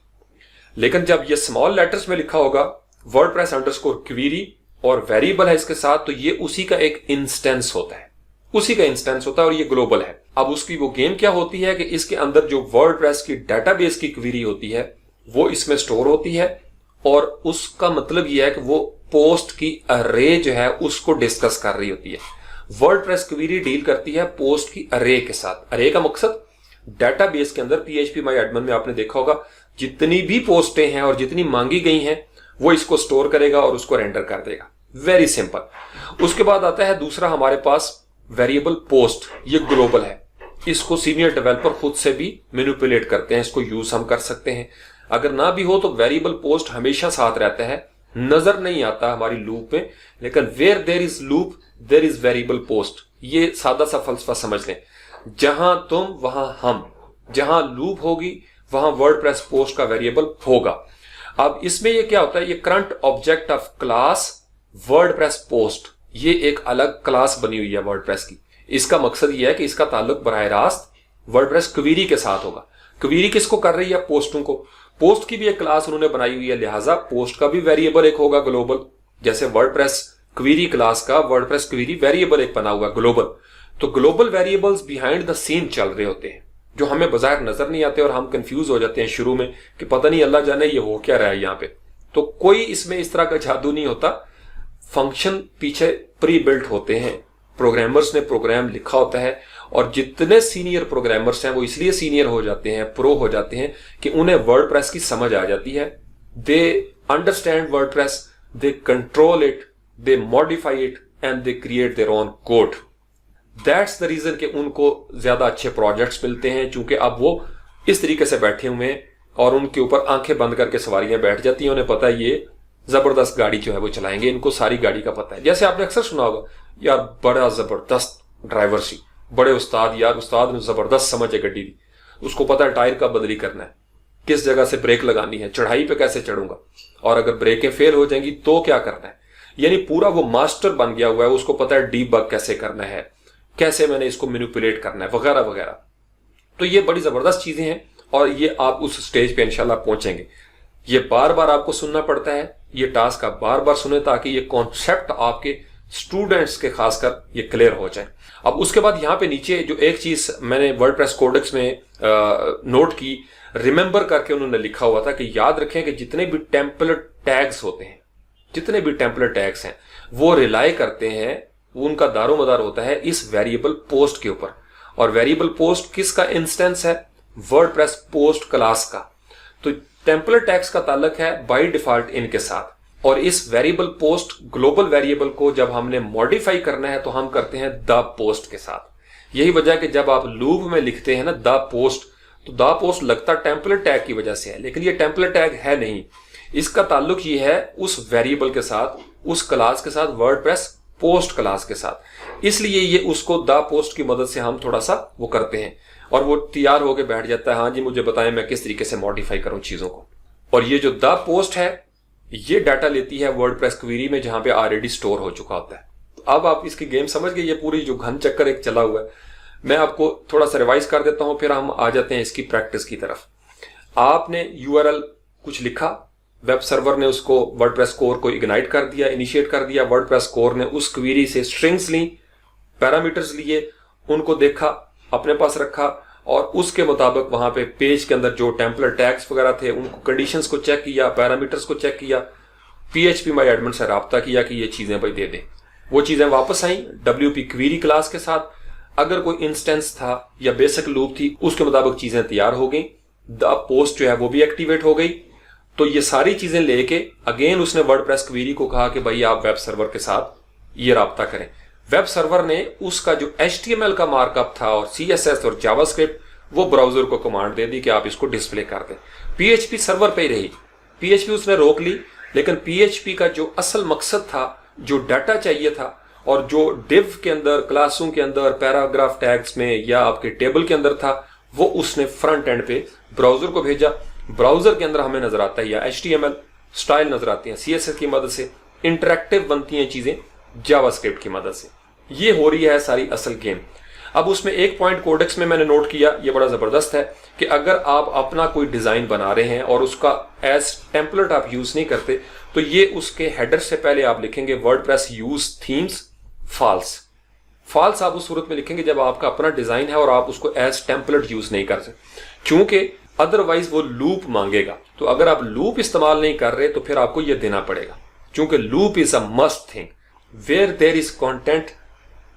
लेकिन जब ये स्मॉल लेटर्स में लिखा होगा वर्डप्रेस अंडरस्कोर क्वेरी और वेरिएबल है इसके साथ, तो ये उसी का एक इंस्टेंस होता है, उसी का इंस्टेंस होता है और ये ग्लोबल है। अब उसकी वो गेम क्या होती है कि इसके अंदर जो वर्डप्रेस की डेटाबेस की क्वेरी होती है वो इसमें स्टोर होती है, और उसका मतलब यह है कि वो पोस्ट की अरे जो है उसको डिस्कस कर रही होती है। वर्डप्रेस क्वेरी डील करती है पोस्ट की अरे के साथ। अरे का मकसद डेटाबेस के अंदर PHP माई एडमिन में आपने देखा होगा जितनी भी पोस्टें हैं और जितनी मांगी गई हैं वो इसको स्टोर करेगा और उसको रेंडर कर देगा। Very simple. उसके बाद आता है दूसरा हमारे पास वेरिएबल पोस्ट, ये ग्लोबल है, इसको सीनियर डेवलपर खुद से भी मैनिपुलेट करते हैं, इसको यूज हम कर सकते हैं। अगर ना भी हो तो वेरिएबल पोस्ट हमेशा साथ रहता है, नजर नहीं आता हमारी लूप में, लेकिन where there is loop there is variable post. ये सादा सा फलसफा समझ लें, जहां तुम वहां हम, जहां लूप होगी वहां वर्डप्रेस पोस्ट का वेरिएबल होगा। अब इसमें ये क्या होता है, ये current object of class WordPress post, ये एक अलग क्लास बनी हुई है वर्डप्रेस की। इसका मकसद ये है कि इसका ताल्लुक बराह रास्त वर्डप्रेस क्वेरी के साथ होगा। क्वेरी किसको कर रही है, पोस्टों को। पोस्ट की भी एक क्लास उन्होंने बनाई हुई है, लिहाजा पोस्ट का भी वेरिएबल एक होगा ग्लोबल। जैसे वर्डप्रेस क्वेरी क्लास का वर्डप्रेस क्वेरी वेरिएबल एक बना हुआ ग्लोबल। तो global variables behind the scene चल रहे होते हैं, जो हमें बाजार नजर नहीं आते और हम कंफ्यूज हो जाते हैं शुरू में कि पता नहीं अल्लाह जाने ये हो क्या रहा है यहाँ पे। तो कोई इसमें इस तरह का जादू नहीं होता, फंक्शन पीछे प्री बिल्ट होते हैं, प्रोग्रामर्स ने प्रोग्राम लिखा होता है। और जितने सीनियर प्रोग्रामर्स हैं वो इसलिए सीनियर हो जाते हैं, प्रो हो जाते हैं कि उन्हें वर्डप्रेस की समझ आ जाती है। They understand WordPress, they control it, they modify it and they create their own code. That's the reason कि उनको ज्यादा अच्छे प्रोजेक्ट्स मिलते हैं, चूंकि अब वो इस तरीके से बैठे हुए हैं और उनके ऊपर आंखें बंद करके सवारियां बैठ जाती हैं। उन्हें पता है ये जबरदस्त गाड़ी जो है वो चलाएंगे, इनको सारी गाड़ी का पता है। जैसे आपने अक्सर सुना होगा, यार बड़ा जबरदस्त ड्राइवर सी, बड़े उस्ताद, यार उस्ताद ने जबरदस्त समझ है गड्डी दी, उसको पता है टायर का बदली करना है, किस जगह से ब्रेक लगानी है, चढ़ाई पे कैसे चढ़ूंगा, और अगर ब्रेकें फेल हो जाएंगी तो क्या करना है। यानी पूरा वो मास्टर बन गया हुआ है, उसको पता है डीबग कैसे करना है, कैसे मैंने इसको मैनिपुलेट करना है, वगैरह वगैरह। तो ये बड़ी जबरदस्त चीजें हैं और ये आप उस स्टेज पे इंशाल्लाह पहुंचेंगे। ये बार बार आपको सुनना पड़ता है, ये टास्क आप बार बार सुने ताकि ये कॉन्सेप्ट आपके स्टूडेंट्स के खासकर ये क्लियर हो जाए। अब उसके बाद यहाँ पे नीचे जो एक चीज मैंने वर्डप्रेस कोडेक्स में नोट की, रिमेंबर करके उन्होंने लिखा हुआ था कि याद रखें कि जितने भी टेम्पलेट टैग्स होते हैं, जितने भी टेम्पलेट टैग्स हैं, वो रिलाई करते हैं, उनका दारोमदार होता है इस वेरिएबल पोस्ट के ऊपर। और वेरिएबल पोस्ट किसका इंस्टेंस है? वर्डप्रेस पोस्ट क्लास का। तो टेम्पलेट टैग्स का ताल्लुक है बाय डिफॉल्ट इनके साथ। और इस वेरिएबल पोस्ट ग्लोबल वेरिएबल को जब हमने मॉडिफाई करना है तो हम करते हैं द पोस्ट के साथ। यही वजह कि जब आप लूप में लिखते हैं ना द पोस्ट, तो द पोस्ट लगता टेम्पलेट टैग की वजह से है, लेकिन ये टेम्पलेट टैग है नहीं। इसका ताल्लुक ये है उस वेरिएबल के साथ, उस क्लास के साथ, वर्डप्रेस पोस्ट क्लास के साथ। इसलिए ये उसको द पोस्ट की मदद से हम थोड़ा सा वो करते हैं और वो तैयार होकर बैठ जाता है, हाँ जी मुझे बताएं मैं किस तरीके से मॉडिफाई करूं चीजों को। और ये जो द पोस्ट है ये डाटा लेती है वर्डप्रेस क्वेरी में जहां पे ऑलरेडी स्टोर हो चुका होता है। तो अब आप इसकी गेम समझ गए, ये पूरी जो घन चक्कर एक चला हुआ है। मैं आपको थोड़ा सा रिवाइज कर देता हूं, फिर हम आ जाते हैं इसकी प्रैक्टिस की तरफ। आपने यूआरएल कुछ लिखा, वेब सर्वर ने उसको वर्डप्रेस कोर को इग्नाइट कर दिया, इनिशिएट कर दिया। वर्डप्रेस कोर ने उस क्वेरी से स्ट्रिंग्स ली, पैरामीटर्स लिए, उनको देखा, अपने पास रखा और उसके मुताबिक वहां पे पेज के अंदर जो टेम्पलेट टैग्स वगैरह थे उनको कंडीशंस को चेक किया, पैरामीटर्स को चेक किया, PHP माई एडमिन से राब्ता किया कि ये चीजें भाई दे दे। वो चीजें वापस आई WP क्वेरी क्लास के साथ। अगर कोई इंस्टेंस था या बेसिक लूप थी उसके मुताबिक चीजें तैयार हो गई, द पोस्ट जो है वो भी एक्टिवेट हो गई। तो ये सारी चीजें लेके अगेन उसने वर्डप्रेस क्वेरी को कहा कि भाई आप वेब सर्वर के साथ ये राब्ता करें। वेब सर्वर ने उसका जो HTML का मार्कअप था और CSS और जावास्क्रिप्ट वो ब्राउजर को कमांड दे दी कि आप इसको डिस्प्ले कर दें। PHP सर्वर पे ही रही, PHP उसने रोक ली, लेकिन PHP का जो असल मकसद था, जो डाटा चाहिए था और जो डिव के अंदर, क्लासों के अंदर, पैराग्राफ टैग्स में या आपके टेबल के अंदर था, वो उसने फ्रंट एंड पे ब्राउजर को भेजा। ब्राउजर के अंदर हमें नजर आता है या HTML स्टाइल नजर आती है, CSS की मदद से इंटरैक्टिव बनती हैं चीजें जावास्क्रिप्ट की मदद से। ये हो रही है सारी असल गेम। अब उसमें एक पॉइंट कोडेक्स में मैंने नोट किया, ये बड़ा जबरदस्त है कि अगर आप अपना कोई डिजाइन बना रहे हैं और उसका एज टेम्पलेट आप यूज नहीं करते, तो ये उसके हेडर से पहले आप लिखेंगे WordPress use themes false. False आप उस सूरत में लिखेंगे जब आपका अपना डिजाइन है और आप उसको एज टेम्पलेट यूज नहीं कर सकते, क्योंकि अदरवाइज वो लूप मांगेगा। तो अगर आप लूप इस्तेमाल नहीं कर रहे तो फिर आपको ये देना पड़ेगा, क्योंकि loop is a must thing. Where there is content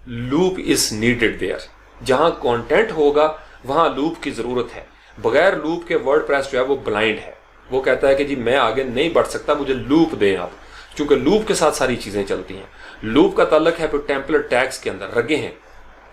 loop is needed there. जहां कंटेंट होगा वहां लूप की जरूरत है। बगैर लूप के वर्डप्रेस जो है वो ब्लाइंड है, वो कहता है कि जी मैं आगे नहीं बढ़ सकता, मुझे लूप दें आप, क्योंकि लूप के साथ सारी चीजें चलती हैं। लूप का ताल्लुक है फिर टेम्पलेट टैग्स के अंदर रगे हैं,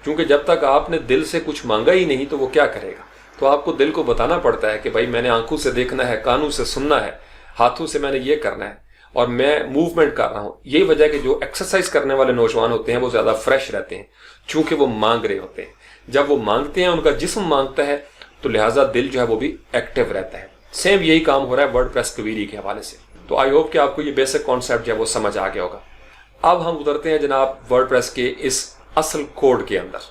क्योंकि जब तक आपने दिल से कुछ मांगा ही नहीं तो वो क्या करेगा। तो आपको दिल को बताना पड़ता है कि भाई मैंने आंखों से देखना है, कानों से सुनना है, हाथों से मैंने ये करना है और मैं मूवमेंट कर रहा हूं। यही वजह है कि जो एक्सरसाइज करने वाले नौजवान होते हैं वो ज्यादा फ्रेश रहते हैं, क्योंकि वो मांग रहे होते हैं। जब वो मांगते हैं, उनका जिस्म मांगता है, तो लिहाजा दिल जो है वो भी एक्टिव रहता है। सेम यही काम हो रहा है वर्डप्रेस क्वेरी के हवाले से। तो आई होप कि आपको ये बेसिक कॉन्सेप्ट जो है वो समझ आ गया होगा। अब हम उतरते हैं जनाब वर्डप्रेस के इस असल कोड के अंदर।